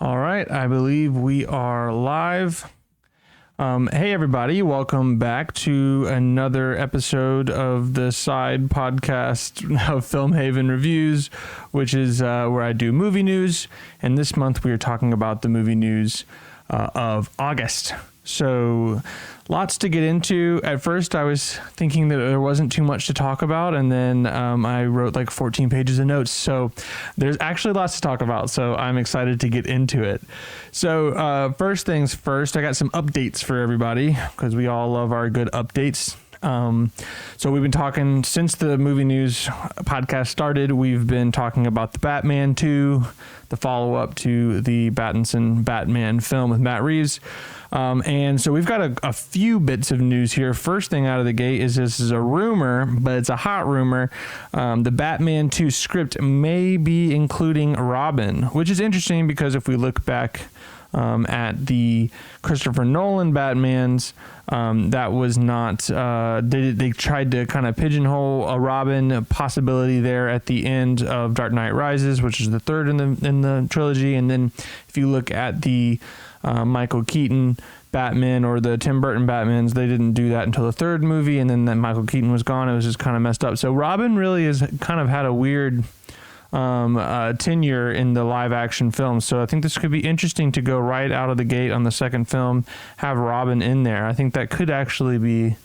All right, I believe we are live. Hey, everybody, welcome back to another episode of the side podcast of Film Haven Reviews, which is where I do movie news. And this month we are talking about the movie news of August. So lots to get into. At first, I was thinking that there wasn't too much to talk about, and then I wrote like 14 pages of notes. So there's actually lots to talk about, so I'm excited to get into it. So first things first, I got some updates for everybody, because we all love our good updates. So we've been talking since the movie news podcast started. We've been talking about the Batman 2, the follow-up to the Pattinson Batman film with Matt Reeves. And so we've got a few bits of news here. First thing out of the gate is this is a rumor, but it's a hot rumor. The Batman 2 script may be including Robin, which is interesting because if we look back at the Christopher Nolan Batmans, that was not, they tried to kind of pigeonhole a Robin possibility there at the end of Dark Knight Rises, which is the third in the trilogy. And then if you look at the Michael Keaton Batman or the Tim Burton Batmans, they didn't do that until the third movie, and then that Michael Keaton was gone. It was just kind of messed up. So Robin really has kind of had a weird tenure in the live action film. So I think this could be interesting to go right out of the gate on the second film, have Robin in there. I think that could actually be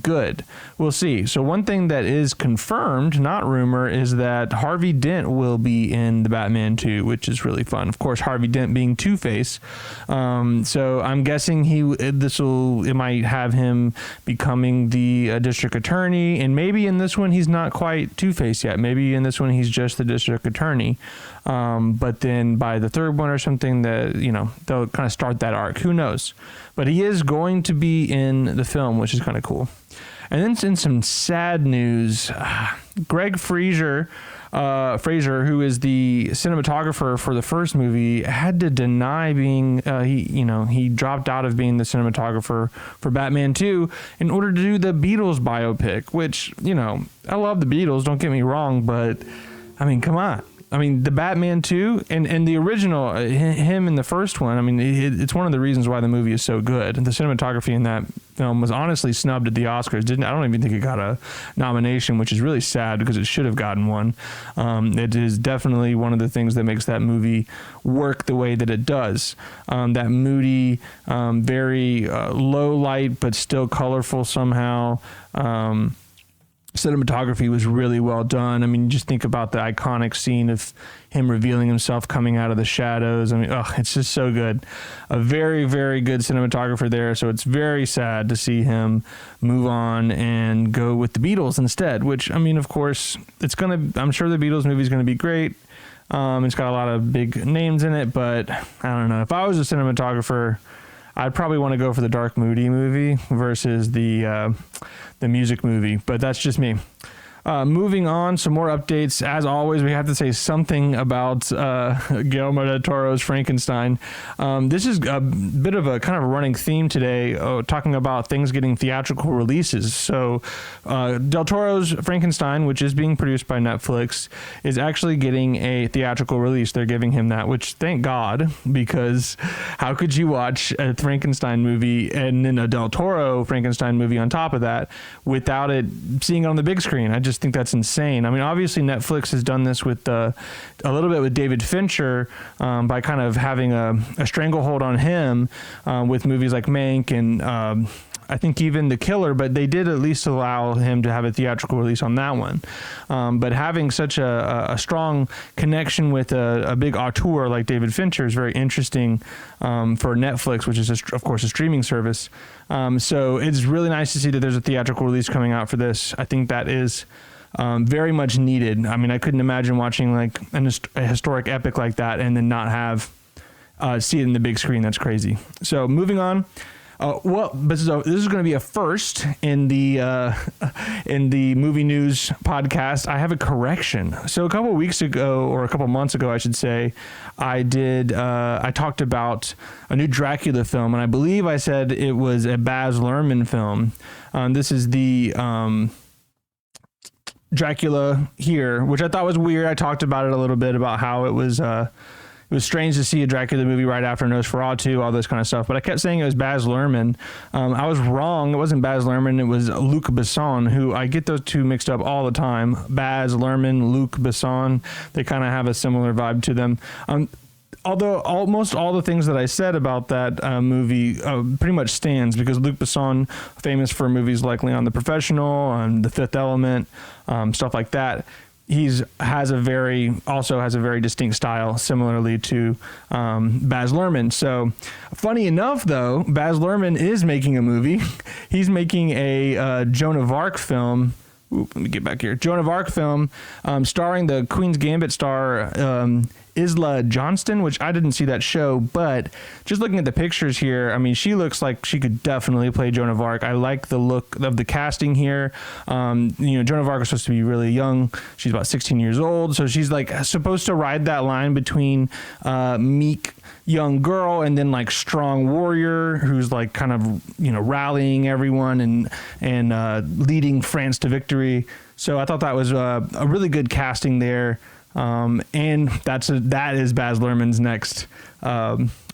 good. We'll see. So one thing that is confirmed, not rumor, is that Harvey Dent will be in the Batman 2, which is really fun. Of course, Harvey Dent being Two-Face. So I'm guessing it might have him becoming the district attorney, and maybe in this one he's not quite Two-Face yet. Maybe in this one he's just the district attorney. But then by the third one or something, they'll kind of start that arc. Who knows? But he is going to be in the film, which is kind of cool. And then in some sad news, Greg Fraser, who is the cinematographer for the first movie, had to deny being he dropped out of being the cinematographer for Batman 2 in order to do the Beatles biopic, which, I love the Beatles, don't get me wrong, but I mean, come on. I mean, the Batman 2 and the original, him in the first one, I mean, it's one of the reasons why the movie is so good. The cinematography in that film was honestly snubbed at the Oscars. I don't even think it got a nomination, which is really sad because it should have gotten one. It is definitely one of the things that makes that movie work the way that it does. That moody, very low light, but still colorful somehow. Cinematography was really well done. I mean, just think about the iconic scene of him revealing himself coming out of the shadows. I mean, it's just so good. A very, very good cinematographer there. So it's very sad to see him move on and go with the Beatles instead, which, I mean, of course, I'm sure the Beatles movie is going to be great. It's got a lot of big names in it, but I don't know. If I was a cinematographer, I'd probably want to go for the dark, moody movie versus the music movie, but that's just me. Moving on, some more updates. As always, we have to say something about Guillermo del Toro's Frankenstein. This is a bit of a kind of a running theme today, talking about things getting theatrical releases. So del Toro's Frankenstein, which is being produced by Netflix, is actually getting a theatrical release. They're giving him that, which thank God, because how could you watch a Frankenstein movie and then a del Toro Frankenstein movie on top of that without seeing it on the big screen? I just think that's insane. I mean, obviously Netflix has done this with a little bit with David Fincher by kind of having a stranglehold on him with movies like Mank and I think even The Killer, but they did at least allow him to have a theatrical release on that one. But having such a strong connection with a big auteur like David Fincher is very interesting for Netflix, which is, of course, a streaming service. So it's really nice to see that there's a theatrical release coming out for this. I think that is very much needed. I mean, I couldn't imagine watching like a historic epic like that and then not have see it in the big screen. That's crazy. So moving on. This is going to be a first in the movie news podcast. I have a correction. So a couple of weeks ago, or a couple of months ago, I should say, I talked about a new Dracula film, and I believe I said it was a Baz Luhrmann film. This is the Dracula here, which I thought was weird. I talked about it a little bit about how it was was strange to see a Dracula movie right after Nosferatu, all this kind of stuff. But I kept saying it was Baz Luhrmann. I was wrong. It wasn't Baz Luhrmann. It was Luc Besson, who I get those two mixed up all the time. Baz Luhrmann, Luc Besson. They kind of have a similar vibe to them. Although almost all the things that I said about that movie pretty much stands, because Luc Besson, famous for movies like Leon the Professional and The Fifth Element, stuff like that, has a very distinct style, similarly to Baz Luhrmann. So, funny enough, though, Baz Luhrmann is making a movie. He's making a Joan of Arc film. Let me get back here. Joan of Arc film, starring the Queen's Gambit star Isla Johnston, which I didn't see that show, but just looking at the pictures here, I mean, she looks like she could definitely play Joan of Arc. I like the look of the casting here. Joan of Arc is supposed to be really young. She's about 16 years old, so she's like supposed to ride that line between meek young girl and then like strong warrior who's like kind of rallying everyone and leading France to victory. So I thought that was a really good casting there. And that is Baz Luhrmann's next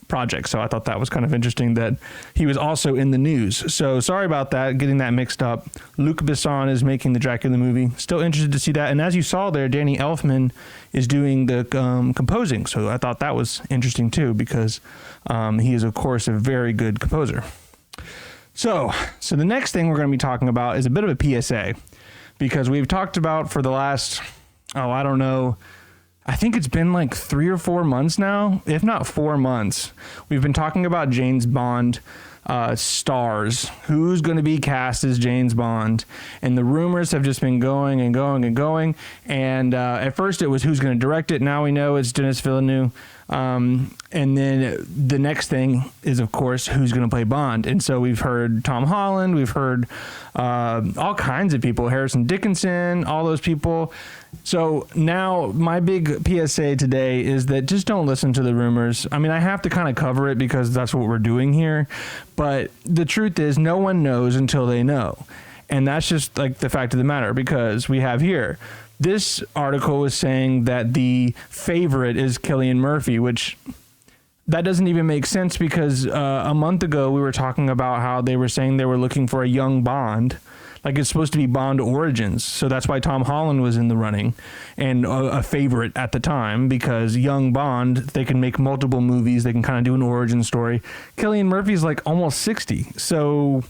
project. So I thought that was kind of interesting that he was also in the news. So sorry about that, getting that mixed up. Luc Besson is making the Dracula movie. Still interested to see that. And as you saw there, Danny Elfman is doing the composing. So I thought that was interesting too, because he is, of course, a very good composer. So the next thing we're going to be talking about is a bit of a PSA, because we've talked about for the last, I don't know, I think it's been like 3 or 4 months now, if not 4 months. We've been talking about James Bond stars, who's going to be cast as James Bond, and the rumors have just been going and going and going. And at first it was who's going to direct it. Now we know it's Denis Villeneuve. And then the next thing is, of course, who's going to play Bond. And so we've heard Tom Holland, we've heard all kinds of people, Harrison Dickinson, all those people. So now my big PSA today is that just don't listen to the rumors. I mean, I have to kind of cover it because that's what we're doing here. But the truth is, no one knows until they know. And that's just like the fact of the matter, because we have here, this article is saying that the favorite is Cillian Murphy, which that doesn't even make sense, because a month ago we were talking about how they were saying they were looking for a young Bond. Like, it's supposed to be Bond Origins. So that's why Tom Holland was in the running and a favorite at the time, because young Bond, they can make multiple movies. They can kind of do an origin story. Cillian Murphy's like almost 60. So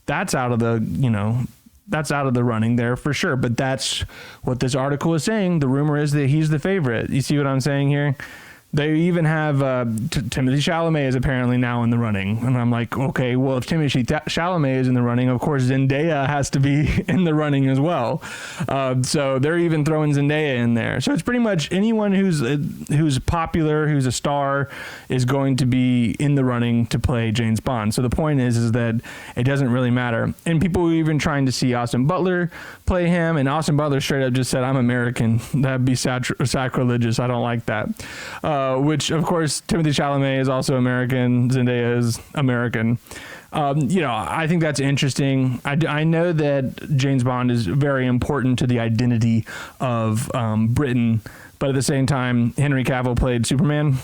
that's out of the, that's out of the running there for sure. But that's what this article is saying. The rumor is that he's the favorite. You see what I'm saying here? They even have Timothée Chalamet is apparently now in the running. And I'm like, okay, well, if Timothée Chalamet is in the running, of course, Zendaya has to be in the running as well. So they're even throwing Zendaya in there. So it's pretty much anyone who's popular, who's a star, is going to be in the running to play James Bond. So the point is that it doesn't really matter. And people were even trying to see Austin Butler play him. And Austin Butler straight up just said, I'm American. That'd be sacrilegious. I don't like that. Which, of course, Timothée Chalamet is also American. Zendaya is American. I think that's interesting. I know that James Bond is very important to the identity of Britain, but at the same time, Henry Cavill played Superman,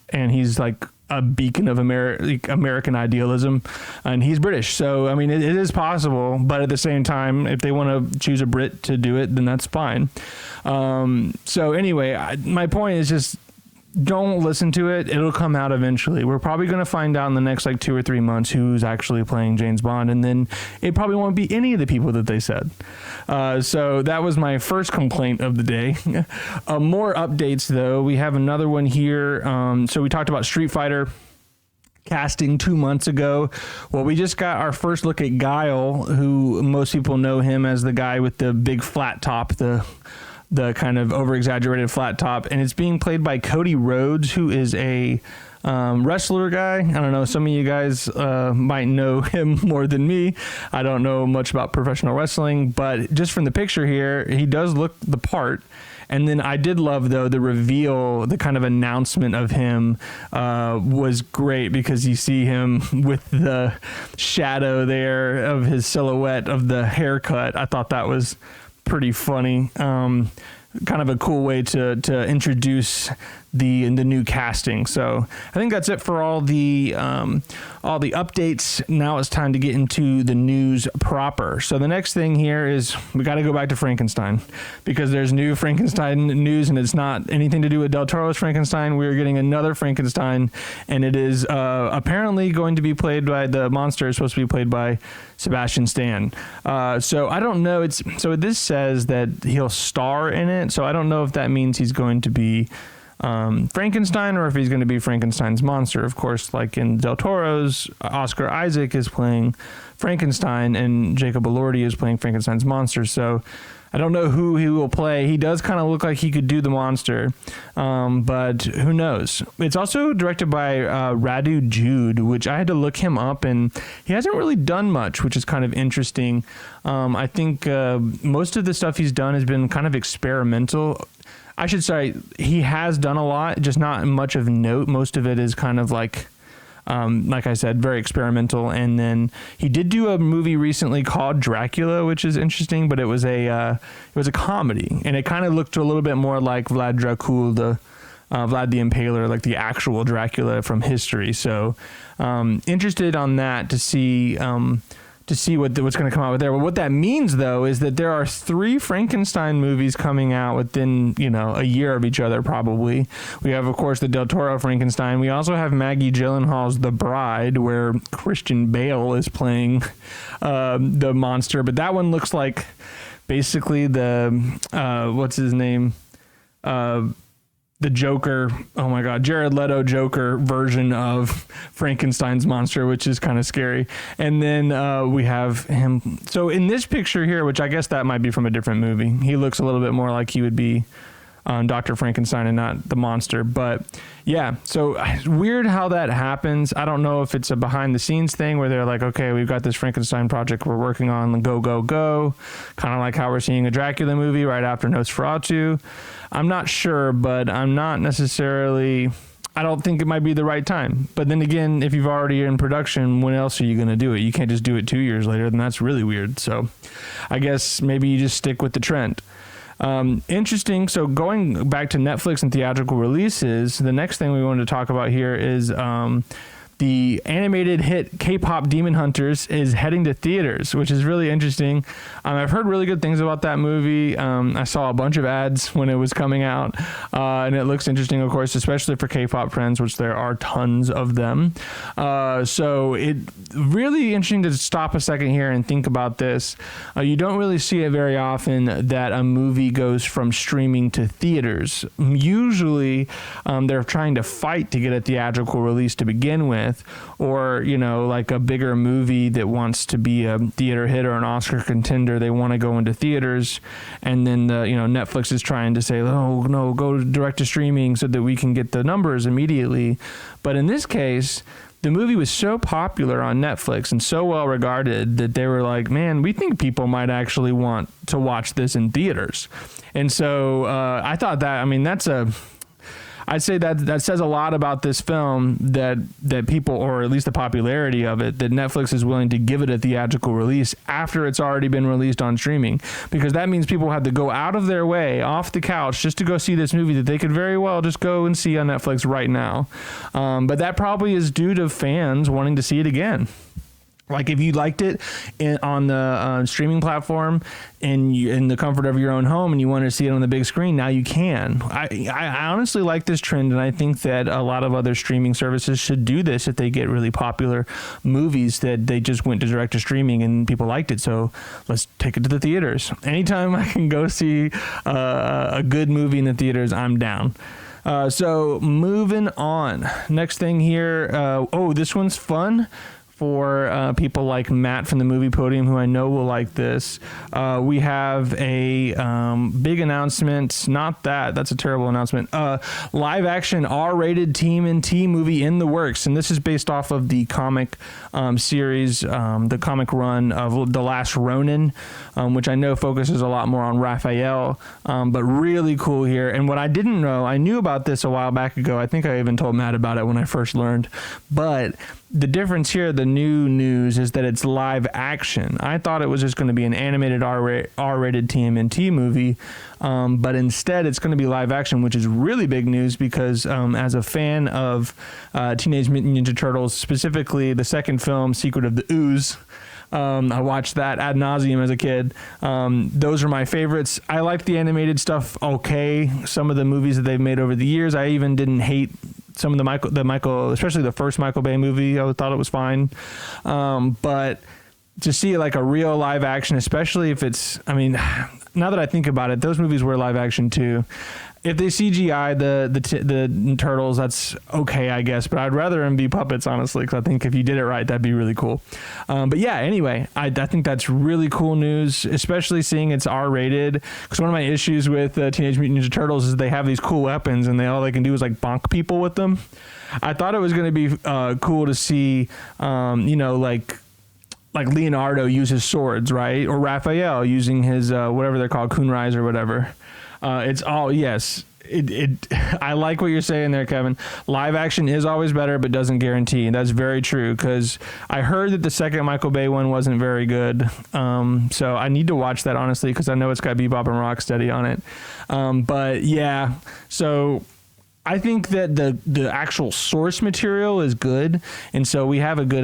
and he's like a beacon of American idealism, and he's British. So, I mean, it is possible, but at the same time, if they want to choose a Brit to do it, then that's fine. So anyway, my point is just, don't listen to it. It'll come out eventually. We're probably going to find out in the next like 2 or 3 months who's actually playing James Bond, and then it probably won't be any of the people that they said. So that was my first complaint of the day. More updates, though. We have another one here. So we talked about Street Fighter casting 2 months ago. Well, we just got our first look at Guile, who most people know him as the guy with the big flat top, the kind of over-exaggerated flat top, and it's being played by Cody Rhodes, who is a wrestler guy. I don't know, some of you guys might know him more than me. I don't know much about professional wrestling, but just from the picture here, he does look the part. And then I did love, though, the reveal, the kind of announcement of him was great, because you see him with the shadow there of his silhouette of the haircut. I thought that was pretty funny. Kind of a cool way to introduce the new casting. So I think that's it for all the updates. Now it's time to get into the news proper. So the next thing here is we got to go back to Frankenstein, because there's new Frankenstein news, and it's not anything to do with Del Toro's Frankenstein. We're getting another Frankenstein, and it is apparently going to be played by, the monster is supposed to be played by Sebastian Stan. So I don't know. So this says that he'll star in it. So I don't know if that means he's going to be Frankenstein, or if he's going to be Frankenstein's monster. Of course, like in Del Toro's, Oscar Isaac is playing Frankenstein, and Jacob Elordi is playing Frankenstein's monster. So I don't know who he will play. He does kind of look like he could do the monster, but who knows? It's also directed by Radu Jude, which I had to look him up, and he hasn't really done much, which is kind of interesting. I think most of the stuff he's done has been kind of experimental. I should say he has done a lot, just not much of note. Most of it is kind of like I said, very experimental. And then he did do a movie recently called Dracula, which is interesting, but it was a comedy, and it kind of looked a little bit more like Vlad Dracul, Vlad the Impaler, like the actual Dracula from history. So interested on that to see what's going to come out with there. But what that means, though, is that there are 3 Frankenstein movies coming out within, a year of each other, probably. We have, of course, the Del Toro Frankenstein. We also have Maggie Gyllenhaal's The Bride, where Christian Bale is playing the monster. But that one looks like basically the, what's his name? The Joker, oh my God, Jared Leto Joker version of Frankenstein's monster, which is kind of scary. And then we have him. So in this picture here, which I guess that might be from a different movie, he looks a little bit more like he would be Dr. Frankenstein and not the monster. But yeah, so weird how that happens. I don't know if it's a behind the scenes thing where they're like, okay, we've got this Frankenstein project we're working on, go, go, go. Kind of like how we're seeing a Dracula movie right after Nosferatu. I'm not sure, but I'm not necessarily, I don't think it might be the right time. But then again, if you've already in production, when else are you going to do it? You can't just do it 2 years later, then that's really weird. So I guess maybe you just stick with the trend. Interesting. So going back to Netflix and theatrical releases, the next thing we wanted to talk about here is the animated hit K-pop Demon Hunters is heading to theaters, which is really interesting. I've heard really good things about that movie. I saw a bunch of ads when it was coming out, and it looks interesting, of course, especially for K-pop fans, which there are tons of them. So it really interesting to stop a second here and think about this. You don't really see it very often that a movie goes from streaming to theaters. Usually, they're trying to fight to get a theatrical release to begin with, or like a bigger movie that wants to be a theater hit or an Oscar contender, they want to go into theaters, and then Netflix is trying to say, oh no, go direct to streaming so that we can get the numbers immediately. But in this case, the movie was so popular on Netflix and so well regarded that they were like, man, we think people might actually want to watch this in theaters. And so I thought that, I'd say that says a lot about this film, that people, or at least the popularity of it, that Netflix is willing to give it a theatrical release after it's already been released on streaming, because that means people have to go out of their way, off the couch, just to go see this movie that they could very well just go and see on Netflix right now. But that probably is due to fans wanting to see it again. Like if you liked it on the streaming platform and in the comfort of your own home and you want to see it on the big screen, now you can. I honestly like this trend, and I think that a lot of other streaming services should do this if they get really popular movies that they just went to direct to streaming and people liked it. So let's take it to the theaters. Anytime I can go see a good movie in the theaters, I'm down. So moving on. Next thing here. This one's fun for people like Matt from the Movie Podium, who I know will like this. We have a big announcement. That's a terrible announcement. Live action R-rated TMNT movie in the works. And this is based off of the comic series, the comic run of The Last Ronin, which I know focuses a lot more on Raphael, but really cool here. And what I didn't know, I knew about this a while back ago. I think I even told Matt about it when I first learned. But the difference here, the the new news is that it's live action. I thought it was just going to be an animated R-rated TMNT movie, but instead it's going to be live action, which is really big news because as a fan of Teenage Mutant Ninja Turtles, specifically the second film, Secret of the Ooze, I watched that ad nauseum as a kid. Those are my favorites. I liked the animated stuff okay. Some of the movies that they've made over the years, I even didn't hate some of the Michael, especially the first Michael Bay movie. I thought it was fine. But to see like a real live action, especially if it's, I mean, now that I think about it, those movies were live action too. If they CGI the turtles, that's okay, I guess. But I'd rather them be puppets, honestly, because I think if you did it right, that'd be really cool. But yeah, anyway, I think that's really cool news, especially seeing it's R-rated. Because one of my issues with Teenage Mutant Ninja Turtles is they have these cool weapons, and all they can do is like bonk people with them. I thought it was going to be cool to see, like Leonardo use his swords, right? Or Raphael using his whatever they're called, kunrais or whatever. It's all, yes. I like what you're saying there, Kevin. Live action is always better, but doesn't guarantee. That's very true, because I heard that the second Michael Bay one wasn't very good. So I need to watch that, honestly, because I know it's got Bebop and Rocksteady on it. But yeah, so I think that the actual source material is good, and so we have a good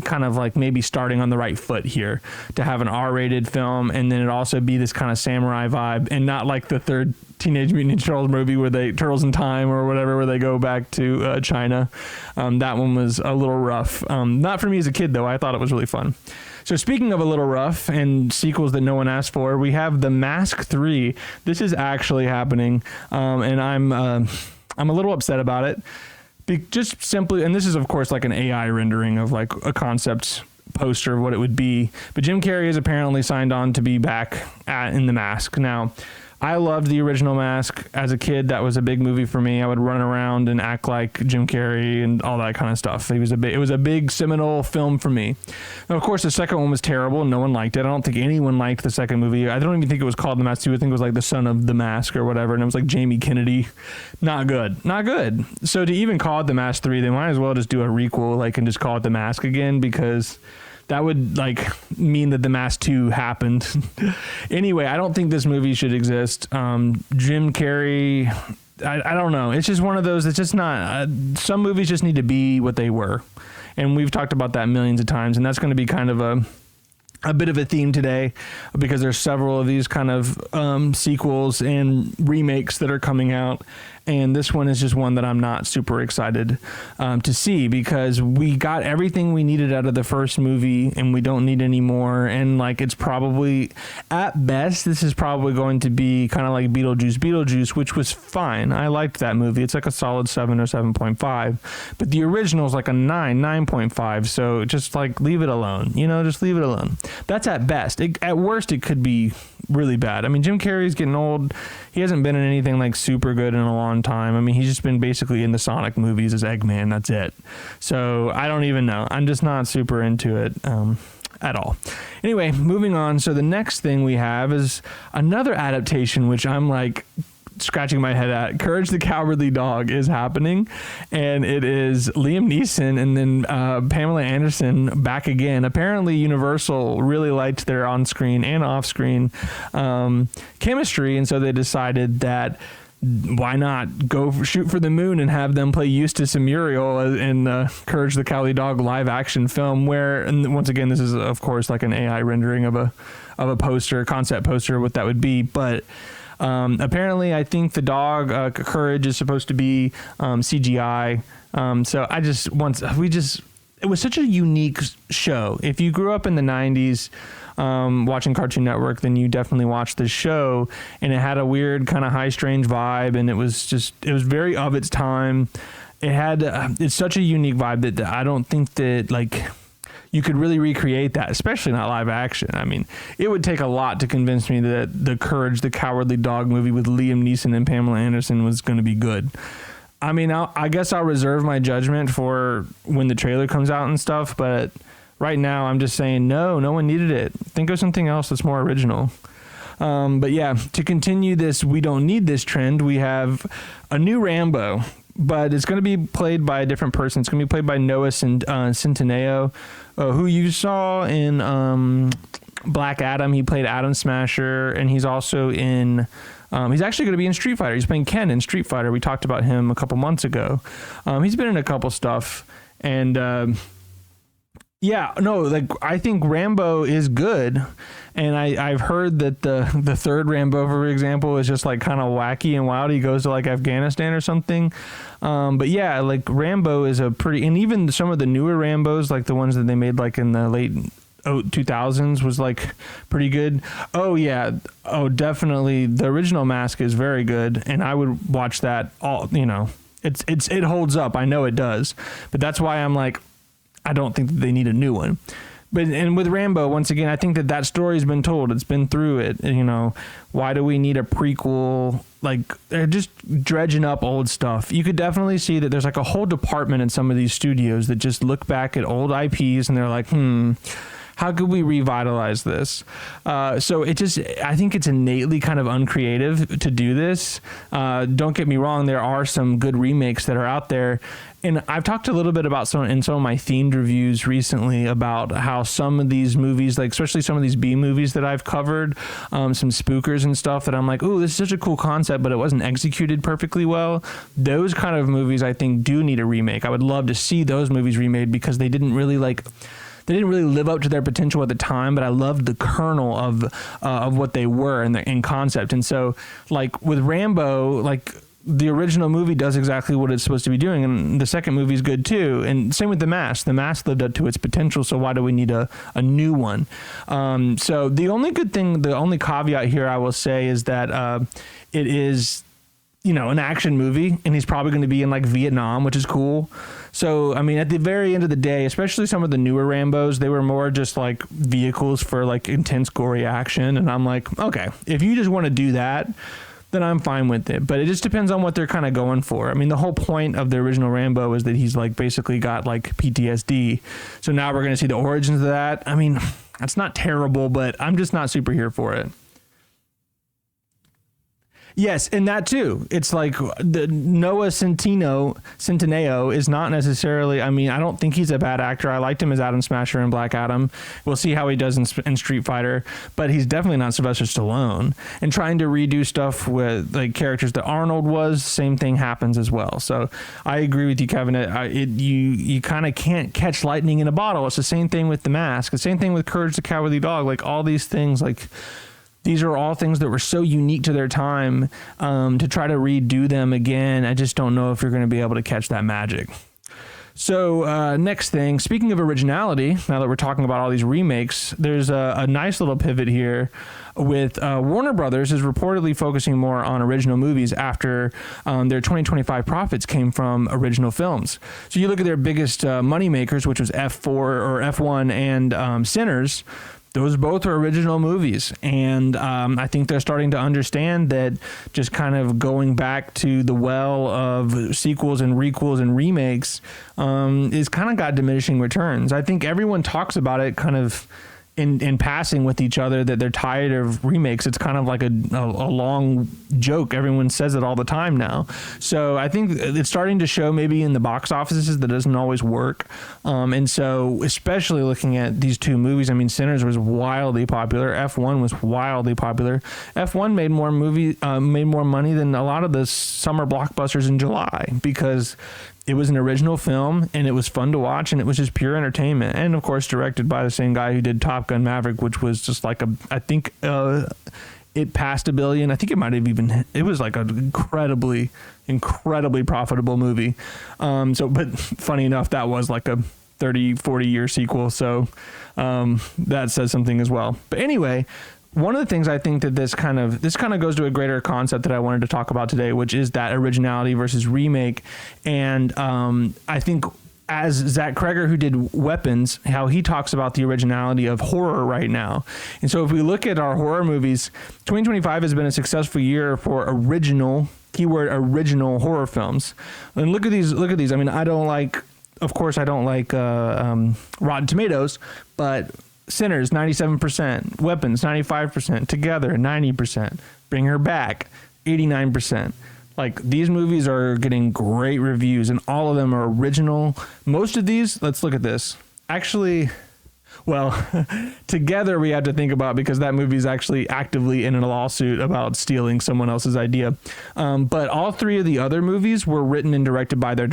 kind of like maybe starting on the right foot here to have an R-rated film, and then it also be this kind of samurai vibe, and not like the third Teenage Mutant Ninja Turtles movie where they Turtles in Time or whatever, where they go back to China. That one was a little rough. Not for me as a kid though. I thought it was really fun. So speaking of a little rough and sequels that no one asked for, we have The Mask 3. This is actually happening, and I'm a little upset about it. Just simply, and this is of course like an AI rendering of like a concept poster of what it would be. But Jim Carrey is apparently signed on to be back in The Mask. Now, I loved the original Mask as a kid. That was a big movie for me. I would run around and act like Jim Carrey and all that kind of stuff. It was a big seminal film for me. Now, of course, the second one was terrible. No one liked it. I don't think anyone liked the second movie. I don't even think it was called The Mask 2. I think it was like The Son of the Mask or whatever. And it was like Jamie Kennedy. Not good. Not good. So to even call it The Mask 3, they might as well just do a requel, like, and just call it The Mask again, because that would like mean that The Mask 2 happened. Anyway, I don't think this movie should exist. Jim Carrey, I don't know. It's just one of those. It's just not. Some movies just need to be what they were, and we've talked about that millions of times. And that's going to be kind of a bit of a theme today, because there's several of these kind of sequels and remakes that are coming out. And this one is just one that I'm not super excited to see, because we got everything we needed out of the first movie and we don't need any more. And like, it's probably, at best, this is probably going to be kind of like Beetlejuice, which was fine. I liked that movie. It's like a solid 7 or 7.5, but the original is like a 9.5. So just like leave it alone, just leave it alone. That's at best. At worst, it could be really bad. I mean, Jim Carrey's getting old. He hasn't been in anything like super good in a long time. I mean, he's just been basically in the Sonic movies as Eggman. That's it. So I don't even know. I'm just not super into it at all. Anyway, moving on. So the next thing we have is another adaptation, which I'm like scratching my head at. Courage the Cowardly Dog is happening, and it is Liam Neeson and then Pamela Anderson back again. Apparently Universal really liked their on-screen and off-screen chemistry, and so they decided that why not go shoot for the moon and have them play Eustace and Muriel in Courage the Cowardly Dog live action film, where, and once again, this is of course like an AI rendering of a poster, concept poster, what that would be, but apparently I think the dog Courage is supposed to be CGI. So it was such a unique show. If you grew up in the 90s watching Cartoon Network, then you definitely watched this show, and it had a weird kind of high strange vibe, and it was very of its time. It's such a unique vibe that I don't think that like you could really recreate that, especially not live action. I mean, it would take a lot to convince me that the Courage the Cowardly Dog movie with Liam Neeson and Pamela Anderson was going to be good. I mean, I guess I'll reserve my judgment for when the trailer comes out and stuff, but right now I'm just saying no one needed it. Think of something else that's more original. But yeah, to continue this we don't need this trend, we have a new Rambo but it's going to be played by a different person. It's going to be played by Noah Centineo, who you saw in Black Adam. He played Atom Smasher, and he's also in... he's actually going to be in Street Fighter. He's playing Ken in Street Fighter. We talked about him a couple months ago. He's been in a couple stuff, and I think Rambo is good. And I've heard that the third Rambo, for example, is just like kind of wacky and wild. He goes to like Afghanistan or something. But yeah, like Rambo is a pretty, and even some of the newer Rambos, like the ones that they made like in the late 2000s, was like pretty good. Oh yeah. Oh, definitely. The original Mask is very good, and I would watch that all, it holds up. I know it does, but that's why I'm like, I don't think that they need a new one. And with Rambo, once again, I think that story's been told. It's been through it. Why do we need a prequel? Like, they're just dredging up old stuff. You could definitely see that there's like a whole department in some of these studios that just look back at old IPs and they're like, how could we revitalize this? So I think it's innately kind of uncreative to do this. Don't get me wrong. There are some good remakes that are out there. And I've talked a little bit about some of my themed reviews recently about how some of these movies, like especially some of these B movies that I've covered, some spookers and stuff that I'm like, oh, this is such a cool concept, but it wasn't executed perfectly well. Those kind of movies I think do need a remake. I would love to see those movies remade because they didn't really live up to their potential at the time, but I loved the kernel of what they were in concept. And so like with Rambo, like the original movie does exactly what it's supposed to be doing, and the second movie is good too. And same with The Mask. The Mask lived up to its potential, so why do we need a new one? So the only caveat here I will say is that it is, an action movie, and he's probably going to be in like Vietnam, which is cool. So, I mean, at the very end of the day, especially some of the newer Rambos, they were more just like vehicles for like intense, gory action. And I'm like, okay, if you just want to do that, then I'm fine with it. But it just depends on what they're kind of going for. I mean, the whole point of the original Rambo is that he's like basically got like PTSD. So now we're going to see the origins of that. I mean, that's not terrible, but I'm just not super here for it. Yes, and that too. It's like the Noah Centineo is not necessarily, I mean, I don't think he's a bad actor. I liked him as Atom Smasher in Black Adam. We'll see how he does in Street Fighter, but he's definitely not Sylvester Stallone. And trying to redo stuff with like characters that Arnold was, same thing happens as well. So I agree with you, Kevin. You kind of can't catch lightning in a bottle. It's the same thing with The Mask. The same thing with Courage the Cowardly Dog. Like all these things, like these are all things that were so unique to their time. To try to redo them again, I just don't know if you're going to be able to catch that magic. So next thing, speaking of originality, now that we're talking about all these remakes, there's a nice little pivot here with Warner Brothers is reportedly focusing more on original movies after their 2025 profits came from original films. So you look at their biggest money makers, which was F1 and Sinners. Those both are original movies, and I think they're starting to understand that just kind of going back to the well of sequels and requels and remakes is kind of got diminishing returns. I think everyone talks about it kind of in passing with each other that they're tired of remakes. It's kind of like a long joke. Everyone says it all the time now. So I think it's starting to show maybe in the box offices that doesn't always work. And so especially looking at these two movies, I mean, Sinners was wildly popular. F1 was wildly popular. F1 made more money than a lot of the summer blockbusters in July because it was an original film and it was fun to watch and it was just pure entertainment. And of course, directed by the same guy who did Top Gun Maverick, which was just like I think it passed $1 billion. I think it might have even, it was like an incredibly profitable movie. But funny enough, that was like a 30-40 year sequel. So that says something as well. But anyway, one of the things I think that this kind of goes to a greater concept that I wanted to talk about today, which is that originality versus remake. And I think as Zach Kreger, who did Weapons, how he talks about the originality of horror right now. And so if we look at our horror movies, 2025 has been a successful year for original horror films. And look at these. I mean, I don't like Rotten Tomatoes, but Sinners, 97%. Weapons, 95%. Together, 90%. Bring Her Back, 89%. Like, these movies are getting great reviews, and all of them are original. Most of these, let's look at this. Actually, well, Together we have to think about, because that movie is actually actively in a lawsuit about stealing someone else's idea. But all three of the other movies were written and directed by by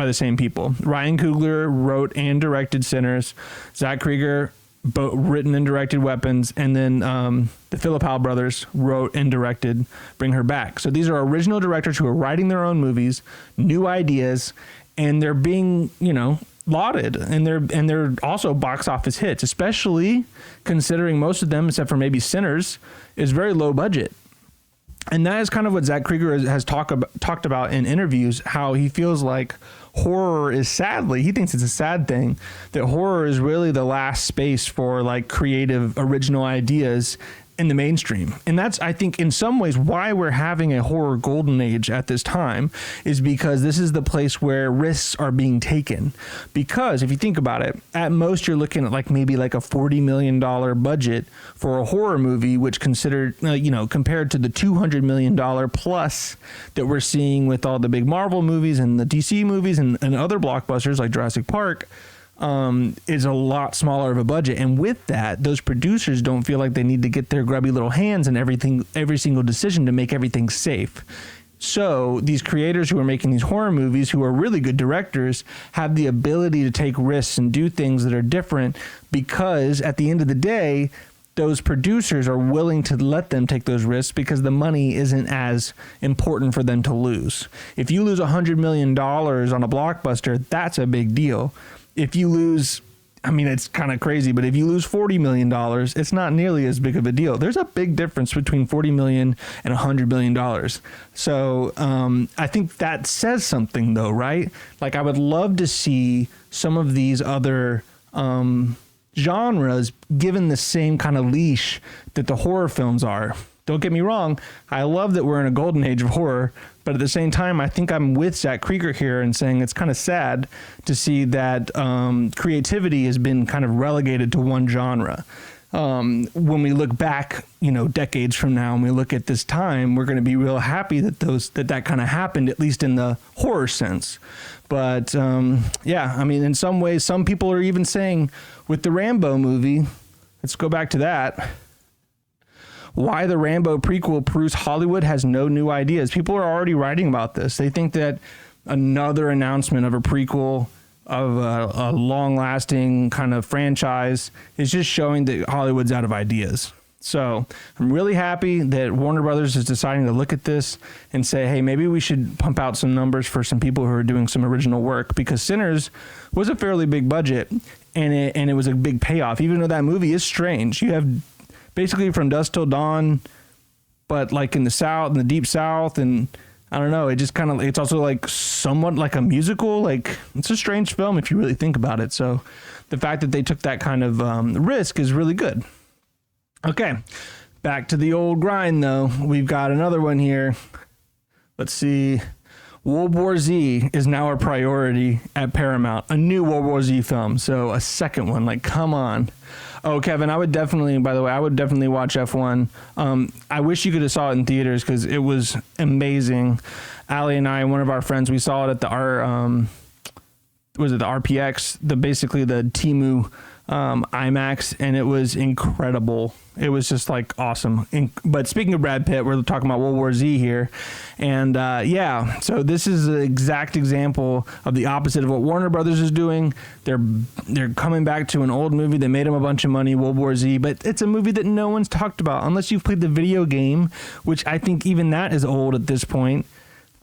the same people. Ryan Coogler wrote and directed Sinners. Zach Krieger written and directed Weapons, and then the Philippou brothers wrote and directed Bring Her Back. So these are original directors who are writing their own movies, new ideas, and they're being, lauded, and they're also box office hits, especially considering most of them, except for maybe Sinners, is very low budget. And that is kind of what Zach Krieger has talked about in interviews, how he feels like horror is, sadly, he thinks it's a sad thing, that horror is really the last space for like creative, original ideas in the mainstream. And that's, I think, in some ways why we're having a horror golden age at this time, is because this is the place where risks are being taken. Because if you think about it, at most you're looking at maybe a $40 million budget for a horror movie, which compared to the $200 million plus that we're seeing with all the big Marvel movies and the DC movies and other blockbusters like Jurassic Park, is a lot smaller of a budget. And with that, those producers don't feel like they need to get their grubby little hands in every single decision to make everything safe. So these creators who are making these horror movies, who are really good directors, have the ability to take risks and do things that are different, because at the end of the day, those producers are willing to let them take those risks because the money isn't as important for them to lose. If you lose $100 million on a blockbuster, that's a big deal. If you lose, it's kind of crazy, but if you lose $40 million, it's not nearly as big of a deal. There's a big difference between $40 million and $100 million. So I think that says something, though, right? I would love to see some of these other genres given the same kind of leash that the horror films are. Don't get me wrong, I love that we're in a golden age of horror, but at the same time, I think I'm with Zach Krieger here in saying it's kind of sad to see that creativity has been kind of relegated to one genre. When we look back, decades from now, and we look at this time, we're going to be real happy that that kind of happened, at least in the horror sense. But in some ways, some people are even saying with the Rambo movie, let's go back to that, why the Rambo prequel proves Hollywood has no new ideas. People are already writing about this. They think that another announcement of a prequel of a long-lasting kind of franchise is just showing that Hollywood's out of ideas. So I'm really happy that Warner Brothers is deciding to look at this and say, hey, maybe we should pump out some numbers for some people who are doing some original work, because Sinners was a fairly big budget and it was a big payoff, even though that movie is strange. You have basically From Dusk Till Dawn, but in the South, in the Deep South, and I don't know, it just kind of, it's also somewhat like a musical. It's a strange film if you really think about it. So the fact that they took that kind of risk is really good. Okay, back to the old grind though. We've got another one here. Let's see. World War Z is now a priority at Paramount. A new World War Z film. So a second one. Come on. Oh, Kevin, I would definitely watch F1. I wish you could have saw it in theaters because it was amazing. Allie and I, one of our friends, we saw it at the RPX, basically the Temu IMAX, and it was incredible. It was just awesome. But speaking of Brad Pitt, we're talking about World War Z here. And so this is an exact example of the opposite of what Warner Brothers is doing. They're coming back to an old movie that made them a bunch of money, World War Z, but it's a movie that no one's talked about unless you've played the video game, which I think even that is old at this point.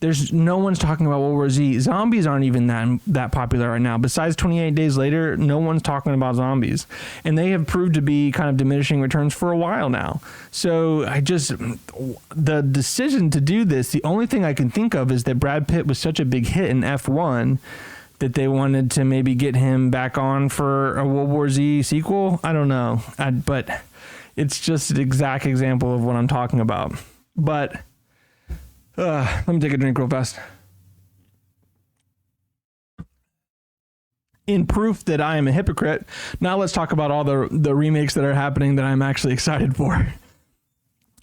There's no one's talking about World War Z. Zombies aren't even that popular right now. Besides 28 Days Later, no one's talking about zombies. And they have proved to be kind of diminishing returns for a while now. So the decision to do this, the only thing I can think of is that Brad Pitt was such a big hit in F1 that they wanted to maybe get him back on for a World War Z sequel. I don't know. But it's just an exact example of what I'm talking about. But let me take a drink real fast. In proof that I am a hypocrite, now let's talk about all the remakes that are happening that I'm actually excited for.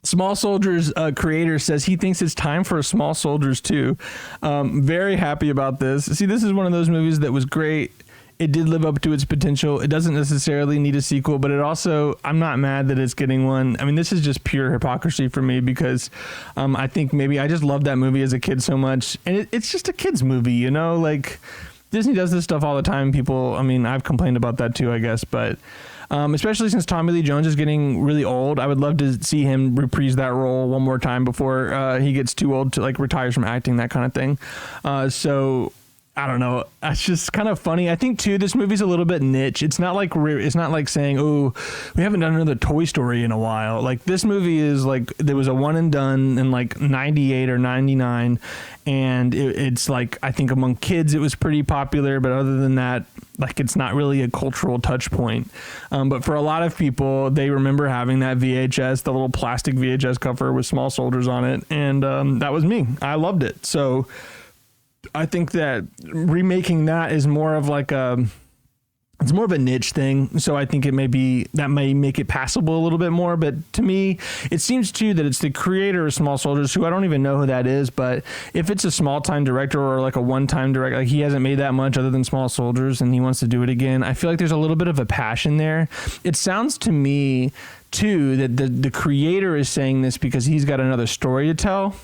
Small Soldiers creator says he thinks it's time for a Small Soldiers 2. Very happy about this. See, this is one of those movies that was great. It did live up to its potential. It doesn't necessarily need a sequel, but it also, I'm not mad that it's getting one. I mean, this is just pure hypocrisy for me because I think maybe I just loved that movie as a kid so much. And it's just a kid's movie, you know? Like, Disney does this stuff all the time. People, I mean, I've complained about that too, I guess, but especially since Tommy Lee Jones is getting really old, I would love to see him reprise that role one more time before he gets too old to like retires from acting, that kind of thing. So I don't know. It's just kind of funny. I think too, this movie's a little bit niche. It's not like saying, oh, we haven't done another Toy Story in a while. Like this movie is like, there was a one and done in like 98 or 99. And it's like, I think among kids, it was pretty popular. But other than that, like it's not really a cultural touch point. But for a lot of people, they remember having that VHS, the little plastic VHS cover with Small Soldiers on it. And that was me. I loved it. So I think that remaking that is more of like it's more of a niche thing. So I think that may make it passable a little bit more. But to me, it seems too that it's the creator of Small Soldiers, who I don't even know who that is. But if it's a small time director or like a one-time director, like he hasn't made that much other than Small Soldiers and he wants to do it again, I feel like there's a little bit of a passion there. It sounds to me too that the creator is saying this because he's got another story to tell.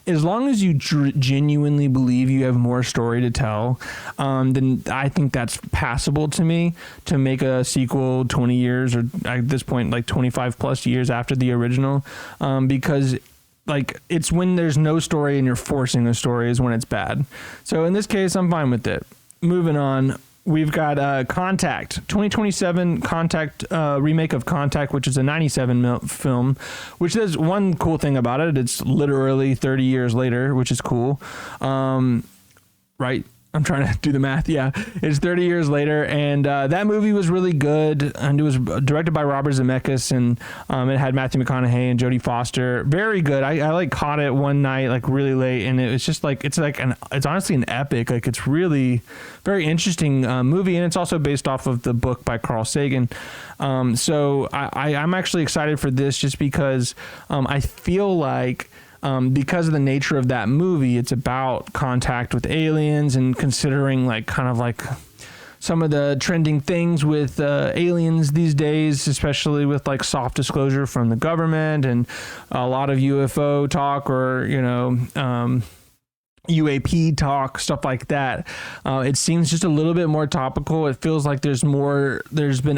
As long as you genuinely believe you have more story to tell, then I think that's passable to me to make a sequel 20 years or at this point, like 25 plus years after the original, because like it's when there's no story and you're forcing a story is when it's bad. So in this case, I'm fine with it. Moving on. We've got Contact, 2027 Contact, remake of Contact, which is a 97 film, which there's one cool thing about it. It's literally 30 years later, which is cool. Right? I'm trying to do the math. Yeah, it's 30 years later, and that movie was really good, and it was directed by Robert Zemeckis, and it had Matthew McConaughey and Jodie Foster. Very good. I like caught it one night, like really late, and it was just like it's honestly an epic. Like it's really very interesting movie, and it's also based off of the book by Carl Sagan. So I'm actually excited for this just because I feel like. Because of the nature of that movie, it's about contact with aliens and considering like kind of like some of the trending things with aliens these days, especially with like soft disclosure from the government and a lot of UFO talk or, you know, UAP talk, stuff like that. It seems just a little bit more topical. It feels like there's been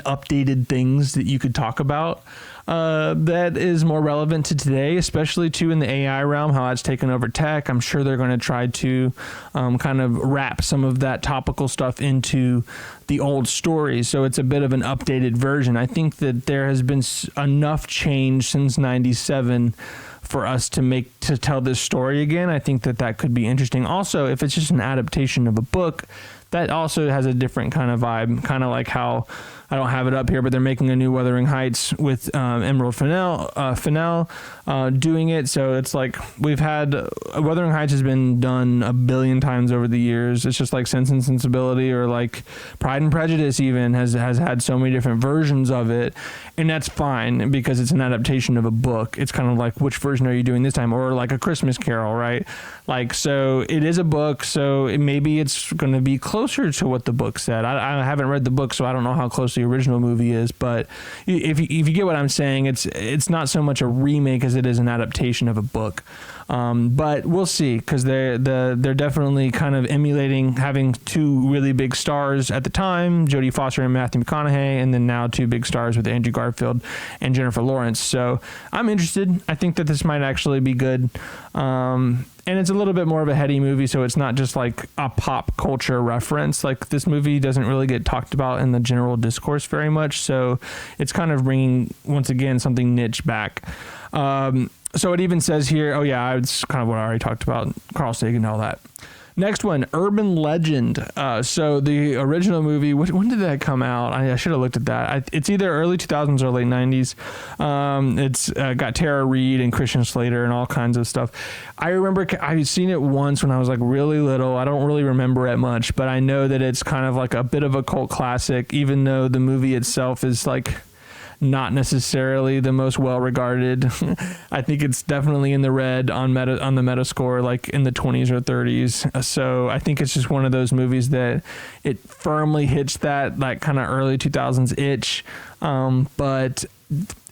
updated things that you could talk about that is more relevant to today, especially too in the AI realm, how it's taken over tech. I'm sure they're going to try to kind of wrap some of that topical stuff into the old stories. So it's a bit of an updated version. I think that there has been enough change since 97 for us to tell this story again. I think that could be interesting. Also, if it's just an adaptation of a book, that also has a different kind of vibe, kind of like how I don't have it up here, but they're making a new Wuthering Heights with Emerald Fennell doing it. So it's like we've had Wuthering Heights has been done a billion times over the years. It's just like Sense and Sensibility or like Pride and Prejudice even has had so many different versions of it. And that's fine because it's an adaptation of a book. It's kind of like, which version are you doing this time? Or like A Christmas Carol, right? Like, so it is a book. So maybe it's going to be closer to what the book said. I haven't read the book, so I don't know how close the original movie is. But if you get what I'm saying, it's not so much a remake as it is an adaptation of a book. But we'll see, because they're definitely kind of emulating having two really big stars at the time, Jodie Foster and Matthew McConaughey, and then now two big stars with Andrew Garfield and Jennifer Lawrence. So I'm interested. I think that this might actually be good. And it's a little bit more of a heady movie, so it's not just like a pop culture reference. Like this movie doesn't really get talked about in the general discourse very much, so it's kind of bringing, once again, something niche back. So it even says here, oh yeah, it's kind of what I already talked about, Carl Sagan and all that. Next one, Urban Legend. So the original movie, when did that come out? I should have looked at that. It's either early 2000s or late 90s. It's got Tara Reid and Christian Slater and all kinds of stuff. I remember I've seen it once when I was like really little. I don't really remember it much, but I know that it's kind of like a bit of a cult classic, even though the movie itself is like not necessarily the most well regarded. I think it's definitely in the red on the Metascore, like in the 20s or 30s. So I think it's just one of those movies that it firmly hits that like kind of early 2000s itch, but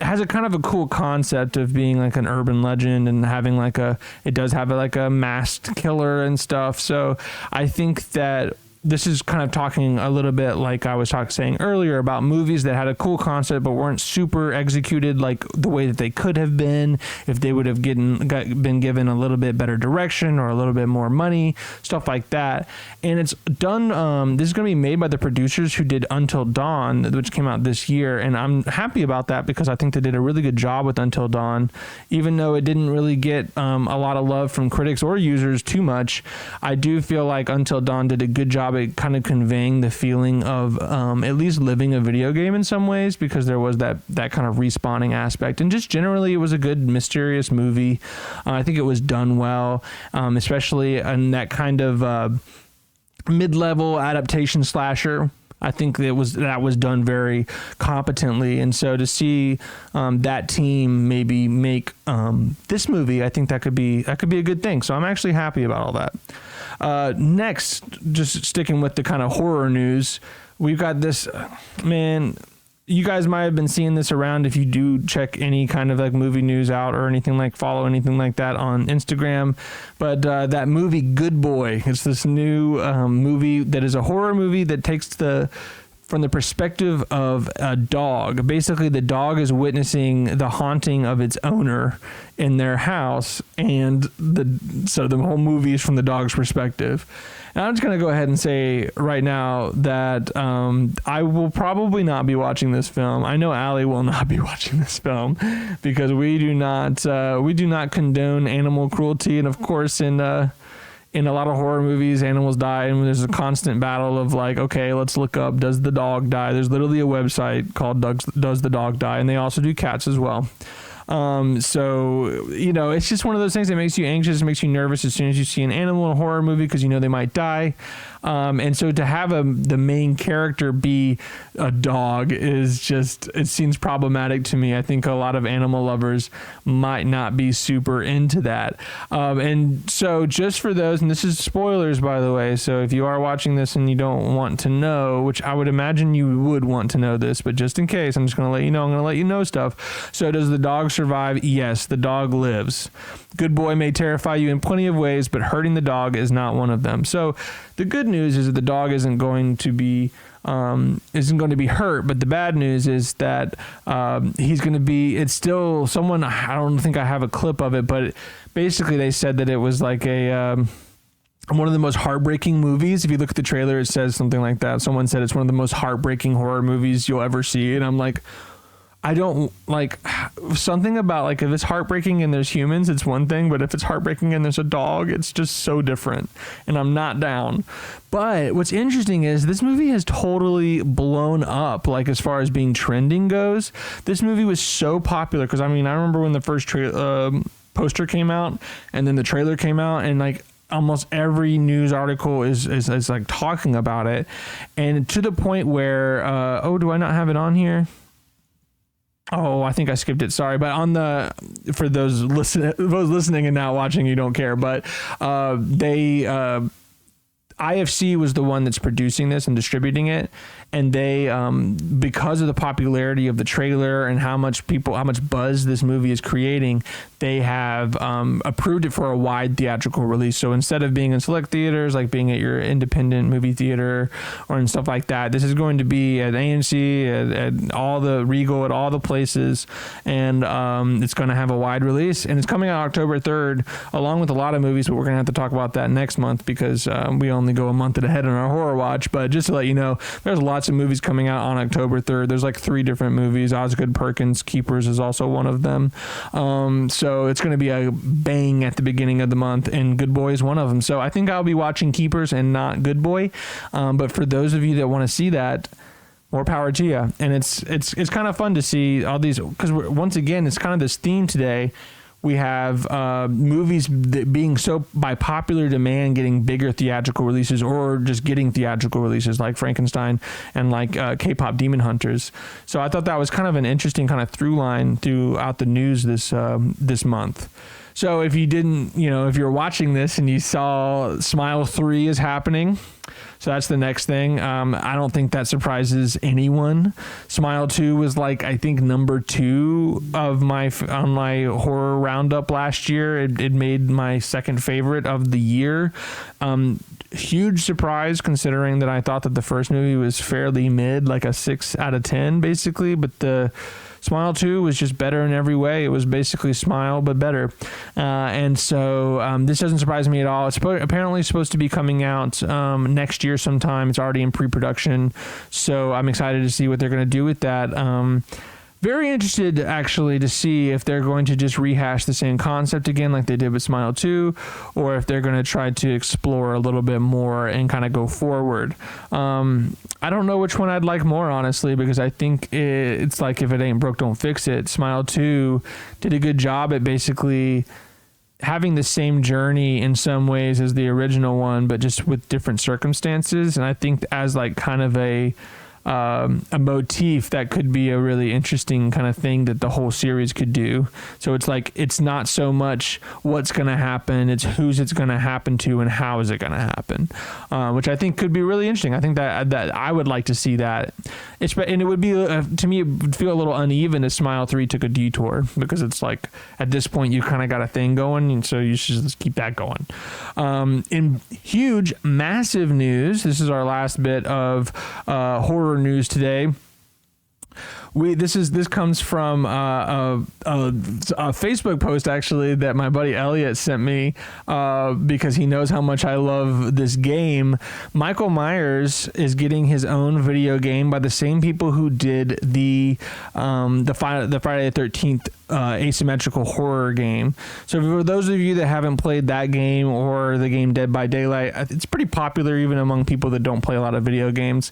has a kind of a cool concept of being like an urban legend and having like it does have like a masked killer and stuff. So I think that this is kind of talking a little bit like I was saying earlier about movies that had a cool concept but weren't super executed like the way that they could have been if they would have been given a little bit better direction or a little bit more money, stuff like that. And it's done, this is going to be made by the producers who did Until Dawn, which came out this year, and I'm happy about that because I think they did a really good job with Until Dawn. Even though it didn't really get a lot of love from critics or users too much, I do feel like Until Dawn did a good job at kind of conveying the feeling of at least living a video game in some ways, because there was that kind of respawning aspect, and just generally it was a good mysterious movie. I think it was done well, especially in that kind of mid-level adaptation slasher. I think that was done very competently, and so to see that team maybe make this movie, I think that could be a good thing. So I'm actually happy about all that. Next, just sticking with the kind of horror news, we've got this, man, you guys might have been seeing this around if you do check any kind of like movie news out or anything, like follow anything like that on Instagram. But that movie Good Boy, it's this new movie that is a horror movie that takes from the perspective of a dog. Basically, the dog is witnessing the haunting of its owner in their house, and so the whole movie is from the dog's perspective. And I'm just going to go ahead and say right now that I will probably not be watching this film. I know Allie will not be watching this film because we do not condone animal cruelty, and of course in a lot of horror movies, animals die, and there's a constant battle of like, okay, let's look up, does the dog die? There's literally a website called Does the Dog Die? And they also do cats as well. So, it's just one of those things that makes you anxious, makes you nervous as soon as you see an animal in a horror movie because they might die. And so to have the main character be a dog is just, it seems problematic to me. I think a lot of animal lovers might not be super into that. And so just for those, and this is spoilers, by the way, so if you are watching this and you don't want to know, which I would imagine you would want to know this, but just in case, I'm just going to let you know, I'm going to let you know stuff. So does the dog survive? Yes, the dog lives. Good Boy may terrify you in plenty of ways, but hurting the dog is not one of them. So the good news is that the dog isn't going to be hurt, but the bad news is that he's going to be. It's still someone. I don't think I have a clip of it, but basically they said that it was like one of the most heartbreaking movies. If you look at the trailer, it says something like that. Someone said it's one of the most heartbreaking horror movies you'll ever see, and I'm like, I don't like something about like if it's heartbreaking and there's humans, it's one thing, but if it's heartbreaking and there's a dog, it's just so different, and I'm not down. But what's interesting is this movie has totally blown up, like as far as being trending goes. This movie was so popular because I remember when the first poster came out and then the trailer came out, and like almost every news article is like talking about it, and to the point where do I not have it on here? Oh, I think I skipped it. Sorry. But for those listening and not watching, you don't care. But IFC was the one that's producing this and distributing it. And they, because of the popularity of the trailer and how much buzz this movie is creating, they have approved it for a wide theatrical release. So instead of being in select theaters, like being at your independent movie theater or in stuff like that, this is going to be at AMC, at all the Regal, at all the places, and it's going to have a wide release. And it's coming out October 3rd, along with a lot of movies, but we're going to have to talk about that next month because we only go a month ahead on our horror watch. But just to let you know, there's lots of movies coming out on October 3rd. There's like 3 different movies. Osgood Perkins' Keepers is also one of them. So it's going to be a bang at the beginning of the month, and Good Boy is one of them. So I think I'll be watching Keepers and not Good Boy. But for those of you that want to see that, more power to you. And it's kind of fun to see all these, because once again, it's kind of this theme today We have movies that being so by popular demand getting bigger theatrical releases or just getting theatrical releases like Frankenstein and like K-pop Demon Hunters. So I thought that was kind of an interesting kind of through line throughout the news this month. So if you didn't, if you're watching this and you saw Smile 3 is happening, so that's the next thing. I don't think that surprises anyone. Smile 2 was I think number 2 on my horror roundup last year. It made my second favorite of the year. Huge surprise considering that I thought that the first movie was fairly mid, like a 6 out of 10 basically, but the Smile 2 was just better in every way. It was basically Smile, but better. And so this doesn't surprise me at all. It's apparently supposed to be coming out next year sometime. It's already in pre-production. So I'm excited to see what they're going to do with that. Very interested, actually, to see if they're going to just rehash the same concept again like they did with Smile 2, or if they're going to try to explore a little bit more and kind of go forward. I don't know which one I'd like more, honestly, because I think it's like if it ain't broke, don't fix it. Smile 2 did a good job at basically having the same journey in some ways as the original one, but just with different circumstances. And I think as kind of a motif that could be a really interesting kind of thing that the whole series could do. So it's not so much what's going to happen, it's who's it's going to happen to and how is it going to happen, which I think could be really interesting. I think that I would like to see that. And it would be, to me, it would feel a little uneven if Smile 3 took a detour, because it's at this point you kind of got a thing going, and so you should just keep that going. In huge, massive news, this is our last bit of horror news today. This comes from a Facebook post, actually, that my buddy Elliot sent me because he knows how much I love this game. Michael Myers is getting his own video game by the same people who did the Friday the 13th asymmetrical horror game. So for those of you that haven't played that game or the game Dead by Daylight, it's pretty popular even among people that don't play a lot of video games.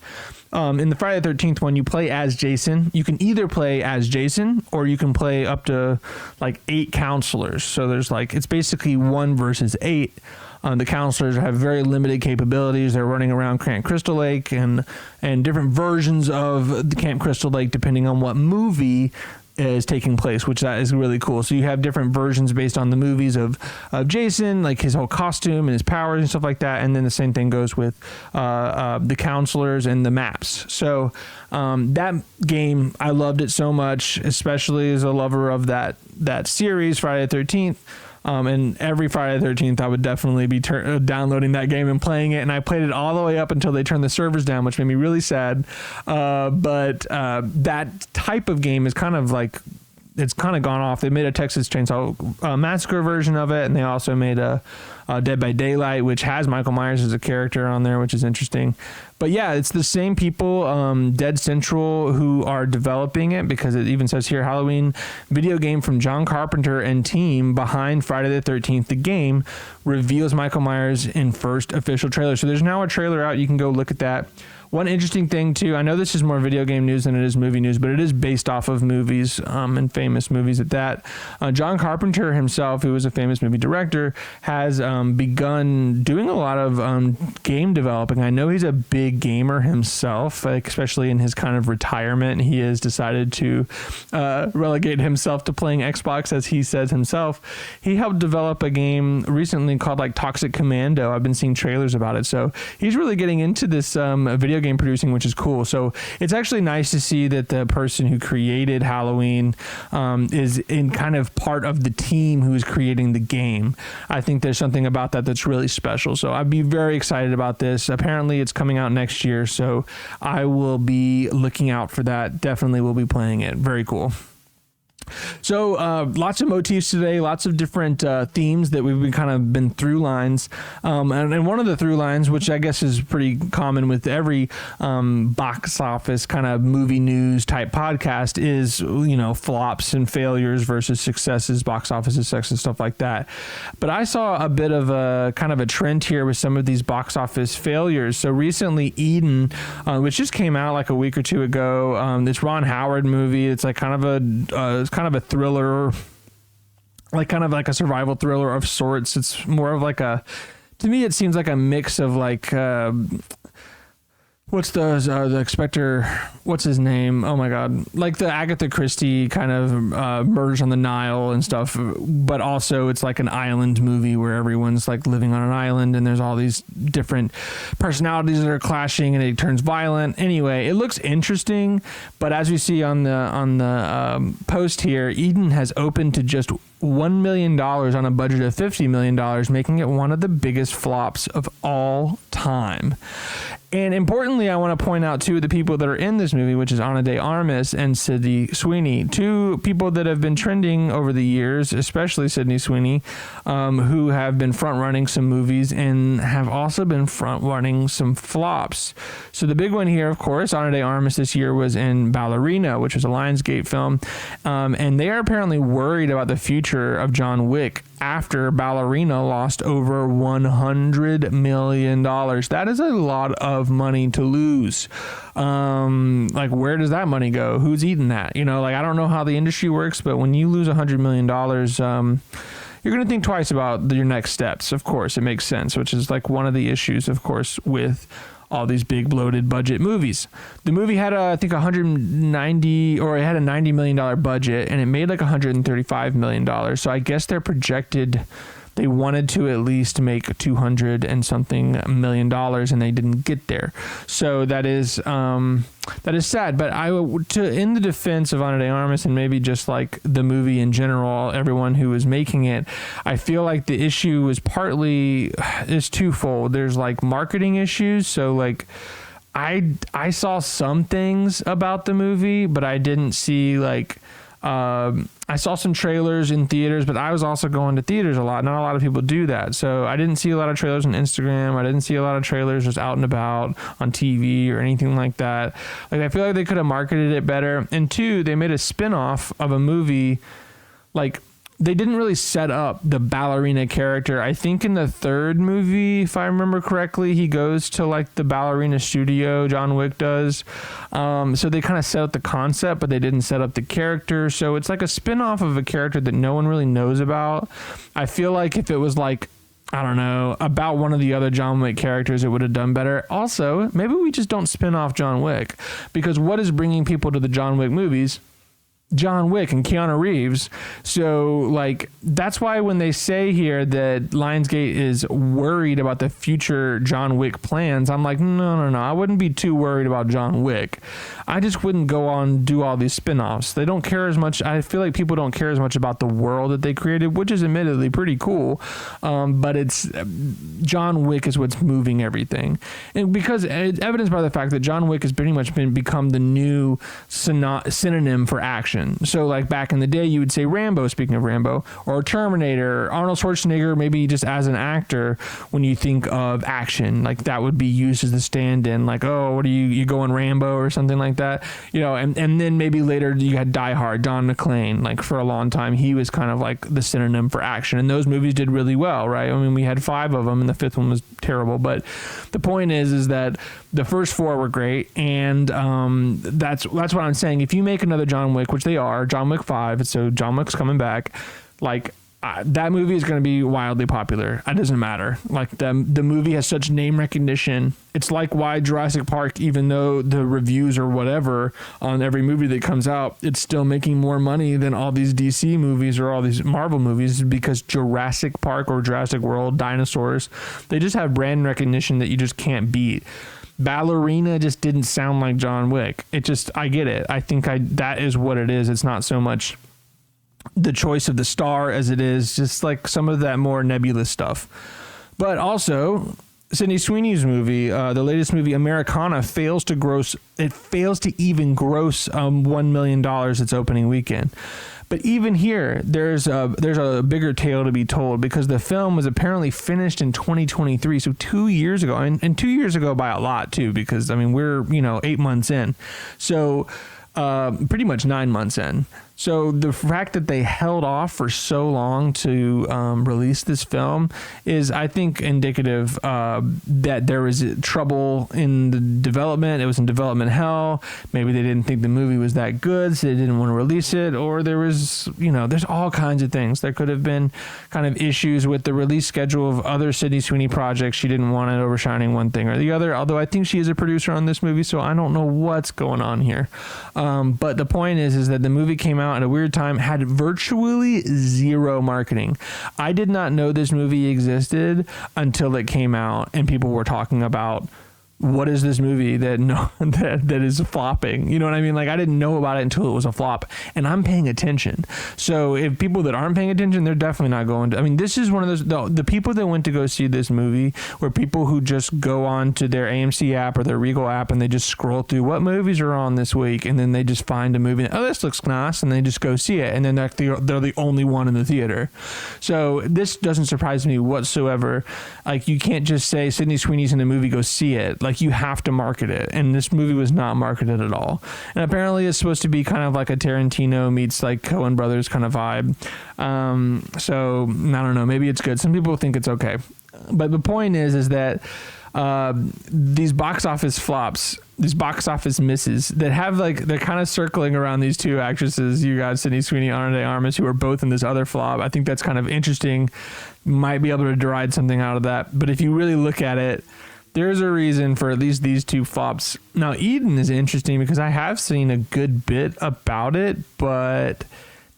In the Friday the 13th one, you play as Jason. You can either play as Jason or you can play up to 8 counselors. So there's it's basically 1 versus 8. The counselors have very limited capabilities. They're running around Camp Crystal Lake and different versions of the Camp Crystal Lake depending on what movie is taking place, which that is really cool. So you have different versions based on the movies of Jason, his whole costume and his powers and stuff like that. And then the same thing goes with the counselors and the maps. So that game, I loved it so much, especially as a lover of that series, Friday the 13th. And every Friday the 13th, I would definitely be downloading that game and playing it. And I played it all the way up until they turned the servers down, which made me really sad. But that type of game is kind of it's kind of gone off. They made a Texas Chainsaw Massacre version of it, and they also made a Dead by Daylight, which has Michael Myers as a character on there, which is interesting. But yeah, it's the same people, Dead Central, who are developing it, because it even says here, Halloween video game from John Carpenter and team behind Friday the 13th. The game reveals Michael Myers in first official trailer. So there's now a trailer out. You can go look at that. One interesting thing, too, I know this is more video game news than it is movie news, but it is based off of movies and famous movies at that. John Carpenter himself, who is a famous movie director, has begun doing a lot of game developing. I know he's a big gamer himself, especially in his kind of retirement. He has decided to relegate himself to playing Xbox, as he says himself. He helped develop a game recently called Toxic Commando. I've been seeing trailers about it. So he's really getting into this video game producing, which is cool. So it's actually nice to see that the person who created Halloween is in kind of part of the team who is creating the game. I think there's something about that that's really special. So I'd be very excited about this. Apparently it's coming out next year, so I will be looking out for that. Definitely will be playing it. Very cool. So lots of motifs today, lots of different themes that we've been through lines. And one of the through lines, which I guess is pretty common with every box office kind of movie news type podcast, is, flops and failures versus successes, box office successes, stuff like that. But I saw a bit of a kind of a trend here with some of these box office failures. So recently Eden, which just came out a week or two ago, this Ron Howard movie, it's kind of a thriller like kind of like a survival thriller of sorts. It's more of like to me, it seems like a mix of like, what's the Spectre? What's his name? Oh my God! Like the Agatha Christie kind of Murders on the Nile and stuff, but also it's like an island movie where everyone's like living on an island and there's all these different personalities that are clashing and it turns violent. Anyway, it looks interesting, but as we see on the post here, Eden has opened to just $1 million on a budget of $50 million, making it one of the biggest flops of all time. And importantly, I want to point out two of the people that are in this movie, which is Ana de Armas and Sydney Sweeney, two people that have been trending over the years, especially Sydney Sweeney, who have been front-running some movies and have also been front-running some flops. So the big one here, of course, Ana de Armas this year was in Ballerina, which was a Lionsgate film, and they are apparently worried about the future of John Wick after Ballerina lost over $100 million. That is a lot of money to lose. Like, where does that money go? Who's eating that? You know, like, I don't know how the industry works, but when you lose $100 million, you're going to think twice about your next steps. Of course, it makes sense, which is like one of the issues, of course, with all these big bloated budget movies. The movie had I think it had a $90 million budget and it made like $135 million. So I guess they wanted to at least make 200 and something million dollars and they didn't get there. So that is sad. But in the defense of Ana de Armas and maybe just like the movie in general, everyone who was making it, I feel like the issue is twofold. There's like marketing issues. So like I saw some things about the movie, but I didn't see like, I saw some trailers in theaters, but I was also going to theaters a lot. Not a lot of people do that. So I didn't see a lot of trailers on Instagram. I didn't see a lot of trailers just out and about on TV or anything like that. Like, I feel like they could have marketed it better. And two, they made a spin-off of a movie. Like, they didn't really set up the ballerina character. I think in the third movie, if I remember correctly, he goes to like the ballerina studio, John Wick does. So they kind of set up the concept, but they didn't set up the character. So it's like a spin-off of a character that no one really knows about. I feel like if it was like, I don't know, about one of the other John Wick characters, it would have done better. Also, maybe we just don't spin off John Wick, because what is bringing people to the John Wick movies? John Wick and Keanu Reeves. So like, that's why when they say here that Lionsgate is worried about the future John Wick plans, I'm like, no, I wouldn't be too worried about John Wick. I just wouldn't go on and do all these spin-offs. They don't care as much. I feel like people don't care as much about the world that they created, which is admittedly pretty cool. But it's John Wick is what's moving everything. And because it's evidenced by the fact that John Wick has pretty much become the new synonym for action. So like back in the day, you would say Rambo, speaking of Rambo, or Terminator, Arnold Schwarzenegger, maybe just as an actor, when you think of action, like that would be used as the stand-in, like, oh, what are you going Rambo or something like that, you know, and then maybe later you had Die Hard, John McClane, like for a long time, he was kind of like the synonym for action, and those movies did really well, right? I mean, we had 5 of them and the 5th one was terrible, but the point is that the first 4 were great, and that's what I'm saying. If you make another John Wick, which they are, John Wick 5, so John Wick's coming back, like that movie is going to be wildly popular. It doesn't matter. Like the movie has such name recognition. It's like why Jurassic Park, even though the reviews or whatever on every movie that comes out, it's still making more money than all these DC movies or all these Marvel movies, because Jurassic Park or Jurassic World, dinosaurs, they just have brand recognition that you just can't beat. Ballerina just didn't sound like John Wick. I get it. I think that is what it is. It's not so much the choice of the star as it is just like some of that more nebulous stuff. But also, Sydney Sweeney's movie, the latest movie, Americana, fails to even gross $1 million its opening weekend. But even here, there's a bigger tale to be told, because the film was apparently finished in 2023, so 2 years ago, and 2 years ago by a lot too, because I mean we're 8 months in, so pretty much 9 months in. So the fact that they held off for so long to release this film is, I think, indicative that there was trouble in the development. It was in development hell. Maybe they didn't think the movie was that good, so they didn't want to release it. Or there was, there's all kinds of things. There could have been kind of issues with the release schedule of other Sydney Sweeney projects. She didn't want it overshining one thing or the other, although I think she is a producer on this movie, so I don't know what's going on here. But the point is that the movie came out at a weird time, had virtually zero marketing. I did not know this movie existed until it came out and people were talking about, what is this movie that is flopping? You know what I mean? Like, I didn't know about it until it was a flop, and I'm paying attention. So if people that aren't paying attention, they're definitely not going to. I mean, this is one of those, the people that went to go see this movie were people who just go on to their AMC app or their Regal app and they just scroll through what movies are on this week, and then they just find a movie. Oh, this looks nice, and they just go see it, and then they're the only one in the theater. So this doesn't surprise me whatsoever. Like, you can't just say Sydney Sweeney's in the movie, go see it. Like, you have to market it, and this movie was not marketed at all. And apparently it's supposed to be kind of like a Tarantino meets like Coen Brothers kind of vibe. So I don't know, maybe it's good. Some people think it's okay, but the point is that these box office flops, these box office misses that have, like, they're kind of circling around these two actresses. You got Sydney Sweeney, Ana de Armas, who are both in this other flop. I think that's kind of interesting. Might be able to deride something out of that. But if you really look at it, there's a reason for at least these two flops. Now, Eden is interesting because I have seen a good bit about it, but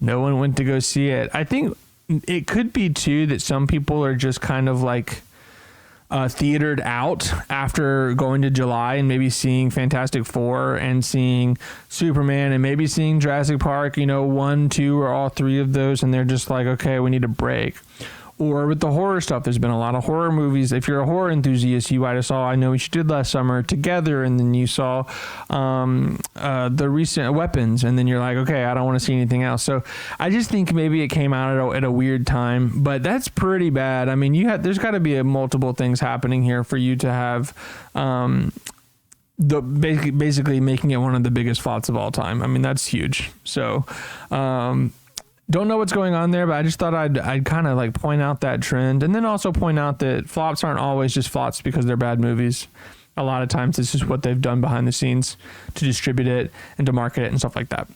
no one went to go see it. I think it could be, too, that some people are just kind of like theatered out after going to July and maybe seeing Fantastic Four and seeing Superman and maybe seeing Jurassic Park, 1, 2, or all 3 of those, and they're just like, okay, we need a break. Or with the horror stuff, there's been a lot of horror movies. If you're a horror enthusiast, you might have saw I Know What You Did Last Summer, Together, and then you saw the recent Weapons, and then you're like, okay, I don't want to see anything else. So I just think maybe it came out at a weird time, but that's pretty bad. I mean, there's got to be multiple things happening here for you to have basically making it one of the biggest flops of all time. I mean, that's huge. So don't know what's going on there, but I just thought I'd kind of like point out that trend, and then also point out that flops aren't always just flops because they're bad movies. A lot of times this is what they've done behind the scenes to distribute it and to market it and stuff like that.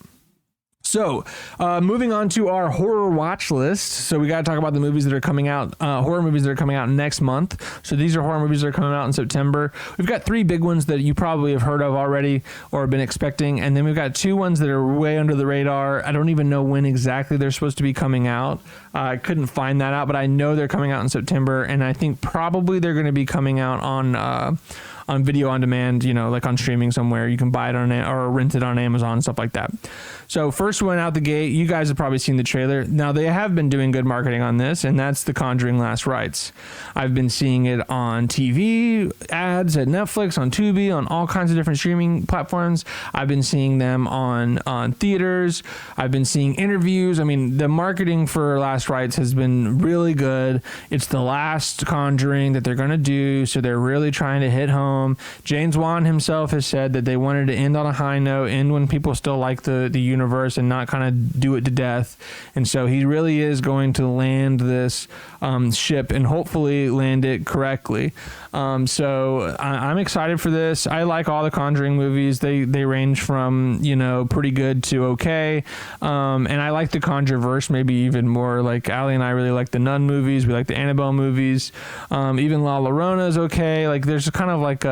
So, moving on to our horror watch list. So we got to talk about the movies that are coming out, horror movies that are coming out next month. So these are horror movies that are coming out in September. We've got 3 big ones that you probably have heard of already or have been expecting. And then we've got 2 ones that are way under the radar. I don't even know when exactly they're supposed to be coming out. I couldn't find that out, but I know they're coming out in September. And I think probably they're going to be coming out on video on demand, like on streaming somewhere. You can buy it or rent it on Amazon and stuff like that. So first one out the gate, you guys have probably seen the trailer. Now, they have been doing good marketing on this, and that's The Conjuring Last Rites. I've been seeing it on TV, ads at Netflix, on Tubi, on all kinds of different streaming platforms. I've been seeing them on theaters. I've been seeing interviews. I mean, the marketing for Last Rites has been really good. It's the last Conjuring that they're going to do, so they're really trying to hit home. James Wan himself has said that they wanted to end on a high note, end when people still like the universe and not kind of do it to death. And so he really is going to land this ship and hopefully land it correctly. So I'm excited for this. I like all the Conjuring movies. They range from, pretty good to okay. And I like the Conjureverse maybe even more. Like Allie and I really like the Nun movies. We like the Annabelle movies. Even La Llorona is okay. Like there's kind of like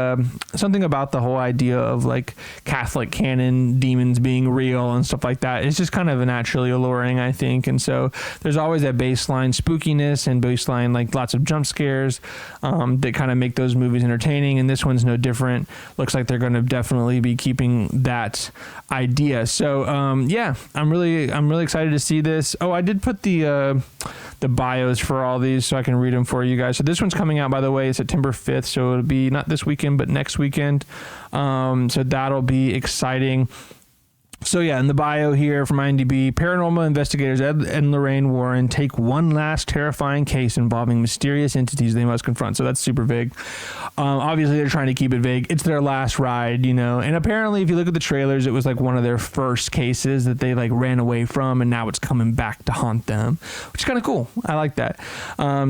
something about the whole idea of like Catholic canon demons being real and stuff like that. It's just kind of naturally alluring, I think. And so there's always that baseline spookiness and baseline like lots of jump scares that kind of make those movies entertaining, and this one's no different. Looks like they're going to definitely be keeping that idea. So yeah, I'm really excited to see this. Oh, I did put the bios for all these so I can read them for you guys. So this one's coming out, by the way, September 5th, so it'll be not this weekend but next weekend. So that'll be exciting. So yeah, in the bio here from IMDb, paranormal investigators Ed and Lorraine Warren take one last terrifying case involving mysterious entities they must confront. So that's super vague. Obviously, they're trying to keep it vague. It's their last ride, you know. And apparently, if you look at the trailers, it was like one of their first cases that they like ran away from, and now it's coming back to haunt them, which is kind of cool. I like that.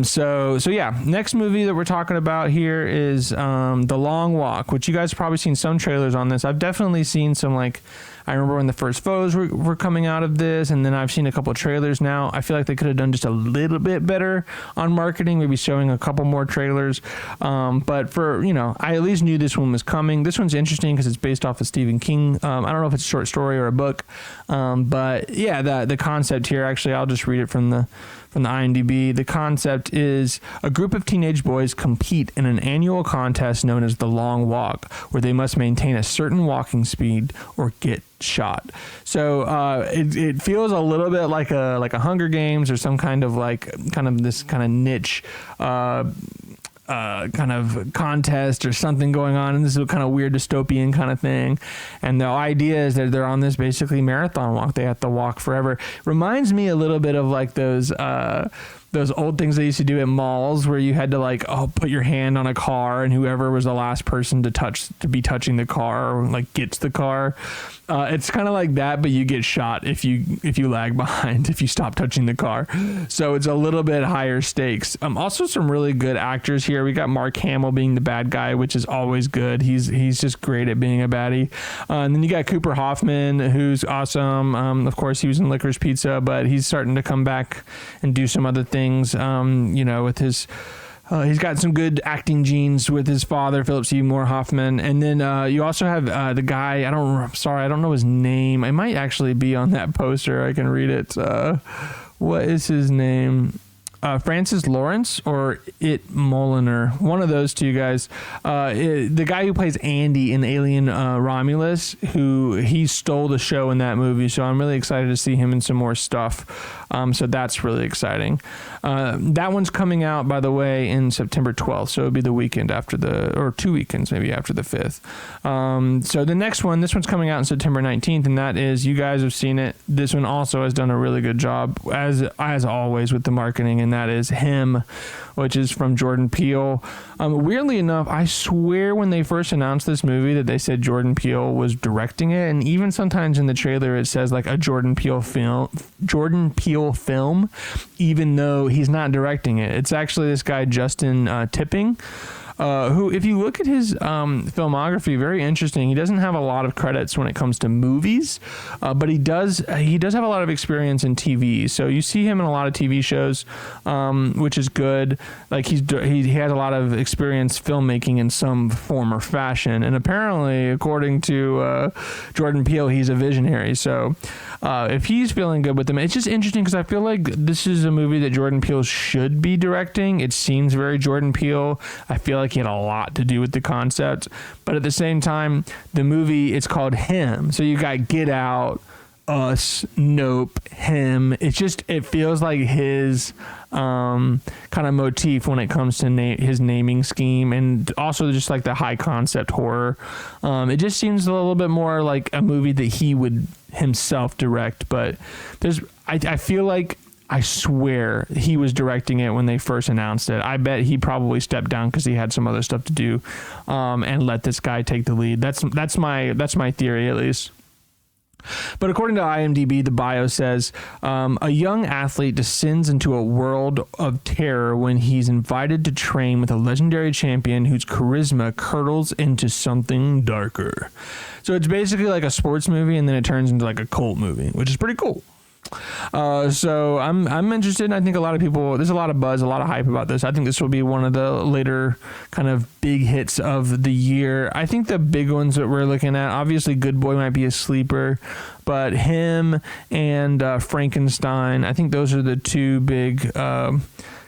So yeah, next movie that we're talking about here is The Long Walk, which you guys have probably seen some trailers on this. I've definitely seen some like. I remember when the first photos were coming out of this, and then I've seen a couple of trailers now. I feel like they could have done just a little bit better on marketing, maybe showing a couple more trailers. But for, you know, I at least knew this one was coming. This one's interesting because it's based off of Stephen King. I don't know if it's a short story or a book. But yeah, the concept here, actually, I'll just read it from the IMDb. The concept is a group of teenage boys compete in an annual contest known as the Long Walk, where they must maintain a certain walking speed or get shot. So it feels a little bit like a Hunger Games or some kind of this kind of niche kind of contest or something going on, and this is a kind of weird dystopian kind of thing. And the idea is that they're on this basically marathon walk. They have to walk forever. Reminds me a little bit of like those old things they used to do at malls where you had to like put your hand on a car, and whoever was the last person to be touching the car like gets the car. It's kind of like that, but you get shot if you lag behind, if you stop touching the car. So it's a little bit higher stakes. Also some really good actors here. We got Mark Hamill being the bad guy, which is always good. He's just great at being a baddie. And then you got Cooper Hoffman, who's awesome. Of course, he was in Licorice Pizza, but he's starting to come back and do some other things. With his. He's got some good acting genes with his father, Philip Seymour Hoffman. And then you also have the guy, I don't know his name. It might actually be on that poster. I can read it. What is his name? Francis Lawrence or Moliner, one of those two guys. The guy who plays Andy in Alien Romulus, he stole the show in that movie, so I'm really excited to see him in some more stuff. So that's really exciting. That one's coming out, by the way, in September 12th, so it'll be the weekend after or 2 weekends maybe after the 5th. So the next one, this one's coming out on September 19th, and that is, you guys have seen it. This one also has done a really good job, as always, with the marketing, and that is Him, which is from Jordan Peele. Weirdly enough, I swear when they first announced this movie that they said Jordan Peele was directing it, and even sometimes in the trailer it says like a Jordan Peele film, even though he's not directing it. It's actually this guy Justin Tipping, who, if you look at his filmography, very interesting. He doesn't have a lot of credits when it comes to movies, but he does have a lot of experience in TV. So you see him in a lot of TV shows, which is good. Like he has a lot of experience filmmaking in some form or fashion. And apparently, according to Jordan Peele, he's a visionary. So if he's feeling good with them, it's just interesting because I feel like this is a movie that Jordan Peele should be directing. It seems very Jordan Peele. I feel like he had a lot to do with the concept, but at the same time, the movie, it's called Him. So you got Get Out, Us, Nope, Him. It feels like his kind of motif when it comes to his naming scheme, and also just like the high concept horror. It just seems a little bit more like a movie that he would himself direct, but I feel like, I swear he was directing it when they first announced it. I bet he probably stepped down because he had some other stuff to do, and let this guy take the lead. That's my theory, at least. But according to IMDb, the bio says, a young athlete descends into a world of terror when he's invited to train with a legendary champion whose charisma curdles into something darker. So it's basically like a sports movie, and then it turns into like a cult movie, which is pretty cool. So I'm interested, and I think a lot of people, there's a lot of buzz, a lot of hype about this. I think this will be one of the later kind of big hits of the year. I think the big ones that we're looking at, obviously Good Boy might be a sleeper, but Him and Frankenstein, I think those are the two big kind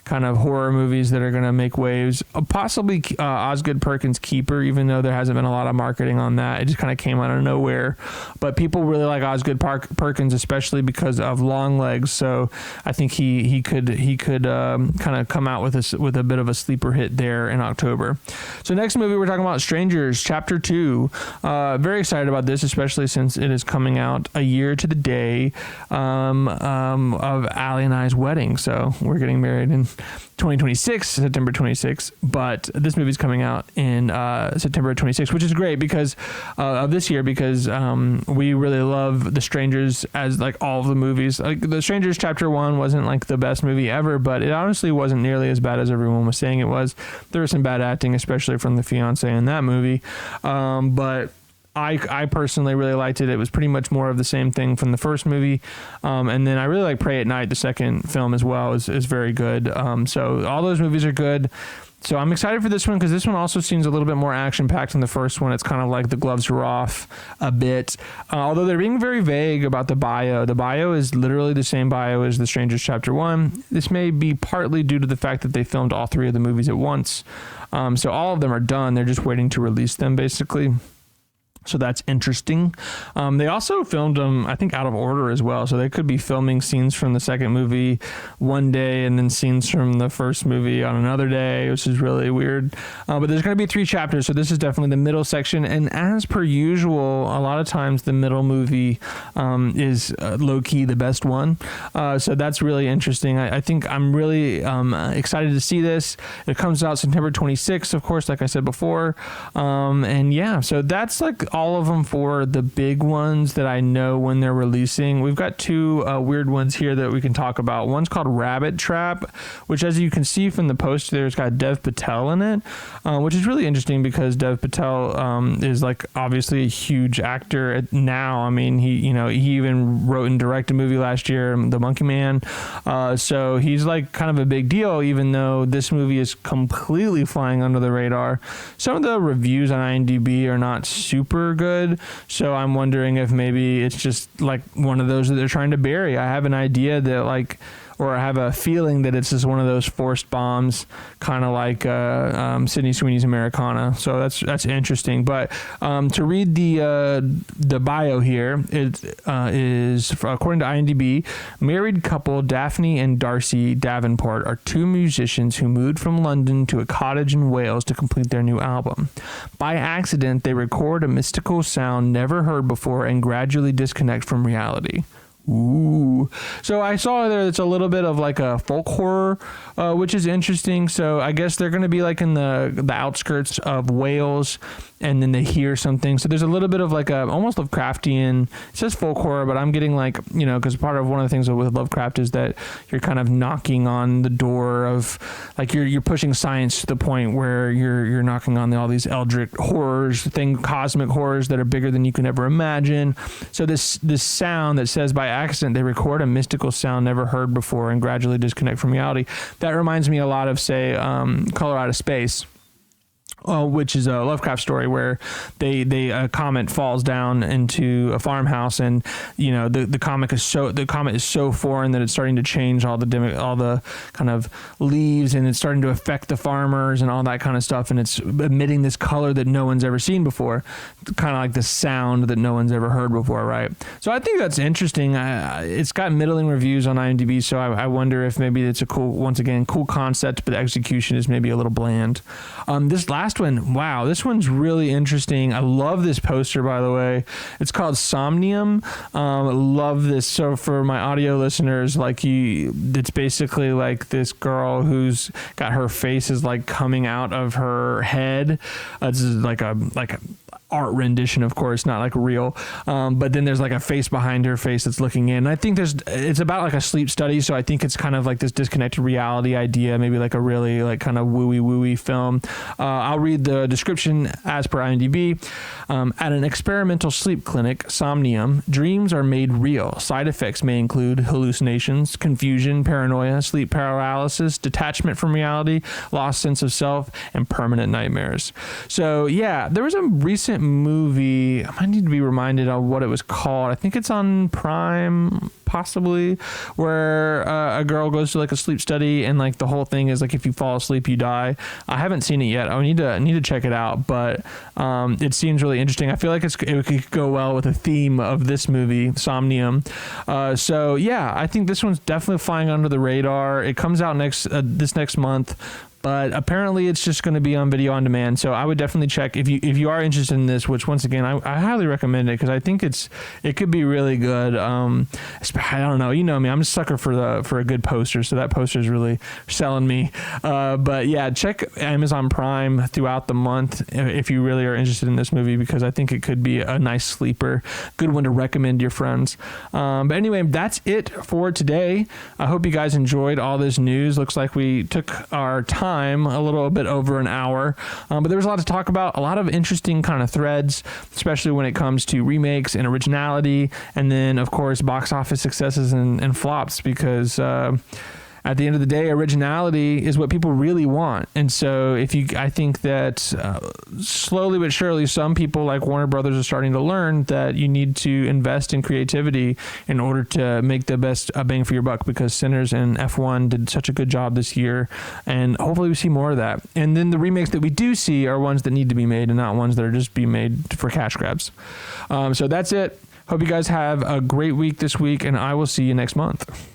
kind of horror movies that are going to make waves. Possibly Osgood Perkins' Keeper, even though there hasn't been a lot of marketing on that. It just kind of came out of nowhere. But people really like Osgood Perkins, especially because of Longlegs. So I think he could kind of come out with a bit of a sleeper hit there in October. So next movie we're talking about Strangers Chapter 2. Very excited about this, especially since it is coming out a year to the day of Allie and I's wedding. So we're getting married in 2026, September 26th, but this movie's coming out in September 26th, which is great because of this year, because we really love The Strangers, as like all of the movies. Like The Strangers Chapter 1 wasn't like the best movie ever, but it honestly wasn't nearly as bad as everyone was saying it was. There was some bad acting, especially from the fiance in that movie, but I personally really liked it. It was pretty much more of the same thing from the first movie. And then I really like Pray at Night, the second film as well, is very good. So all those movies are good. So I'm excited for this one because this one also seems a little bit more action-packed than the first one. It's kind of like the gloves are off a bit. Although they're being very vague about the bio. The bio is literally the same bio as The Strangers Chapter 1. This may be partly due to the fact that they filmed all three of the movies at once. So all of them are done. They're just waiting to release them, basically. So that's interesting. They also filmed them, I think, out of order as well. So they could be filming scenes from the second movie one day and then scenes from the first movie on another day, which is really weird. But there's going to be 3 chapters. So this is definitely the middle section. And as per usual, a lot of times the middle movie is low-key the best one. So that's really interesting. I think I'm really excited to see this. It comes out September 26th, of course, like I said before. And yeah, so that's like all of them for the big ones that I know when they're releasing. We've got 2 weird ones here that we can talk about. One's called Rabbit Trap, which, as you can see from the poster there, it's got Dev Patel in it, which is really interesting because Dev Patel is like obviously a huge actor now. I mean, he even wrote and directed a movie last year, The Monkey Man. So he's like kind of a big deal, even though this movie is completely flying under the radar. Some of the reviews on IMDb are not super good, so I'm wondering if maybe it's just like one of those that they're trying to bury. I have an idea that or I have a feeling that it's just one of those forced bombs, kind of like Sydney Sweeney's Americana. So that's interesting. But to read the bio here, it is, according to IMDb, married couple Daphne and Darcy Davenport are 2 musicians who moved from London to a cottage in Wales to complete their new album. By accident, they record a mystical sound never heard before and gradually disconnect from reality. Ooh. So I saw there it's a little bit of like a folk horror, which is interesting. So I guess they're going to be like in the outskirts of Wales, and then they hear something. So there's a little bit of like a almost Lovecraftian, it says folk horror, but I'm getting like, because part of one of the things with Lovecraft is that you're kind of knocking on the door of like you're pushing science to the point where you're knocking on all these eldritch horrors, cosmic horrors that are bigger than you can ever imagine. So this sound that says by accident they record a mystical sound never heard before and gradually disconnect from reality. That reminds me a lot of, say, Color Out of Space. Which is a Lovecraft story where a comet falls down into a farmhouse, and the comet is so foreign that it's starting to change all the kind of leaves, and it's starting to affect the farmers and all that kind of stuff, and it's emitting this color that no one's ever seen before, kind of like the sound that no one's ever heard before, right? So I think that's interesting. It's got middling reviews on IMDb, so I wonder if maybe it's a cool concept, but the execution is maybe a little bland. This last one, wow, this one's really interesting. I love this poster, by the way. It's called Somnium. Love this. So for my audio listeners, it's basically like this girl who's got her face is like coming out of her head. This is like a art rendition, of course, not like real. But then there's like a face behind her face that's looking in. And I think it's about like a sleep study. So I think it's kind of like this disconnected reality idea, maybe like a really like kind of wooey film. I'll read the description as per IMDb. At an experimental sleep clinic, Somnium, dreams are made real. Side effects may include hallucinations, confusion, paranoia, sleep paralysis, detachment from reality, lost sense of self, and permanent nightmares. So yeah, there was a recent recent movie. I might need to be reminded of what it was called. I think it's on Prime, possibly, where a girl goes to like a sleep study, and like the whole thing is like if you fall asleep, you die. I haven't seen it yet. I need to check it out, but it seems really interesting. I feel like it could go well with the theme of this movie, Somnium. So yeah, I think this one's definitely flying under the radar. It comes out this next month, but apparently it's just going to be on video on demand. So I would definitely check if you are interested in this, which once again, I highly recommend it because I think it could be really good. I don't know. You know me, I'm a sucker for a good poster. So that poster is really selling me. But yeah, check Amazon Prime throughout the month if you really are interested in this movie, because I think it could be a nice sleeper, good one to recommend to your friends. But anyway, that's it for today. I hope you guys enjoyed all this news. Looks like we took our time a little bit over an hour, but there was a lot to talk about, a lot of interesting kind of threads, especially when it comes to remakes and originality, and then of course box office successes and flops, because at the end of the day, originality is what people really want. And so I think that slowly but surely, some people like Warner Brothers are starting to learn that you need to invest in creativity in order to make the best bang for your buck, because Sinners and F1 did such a good job this year. And hopefully we see more of that. And then the remakes that we do see are ones that need to be made and not ones that are just being made for cash grabs. So that's it. Hope you guys have a great week this week, and I will see you next month.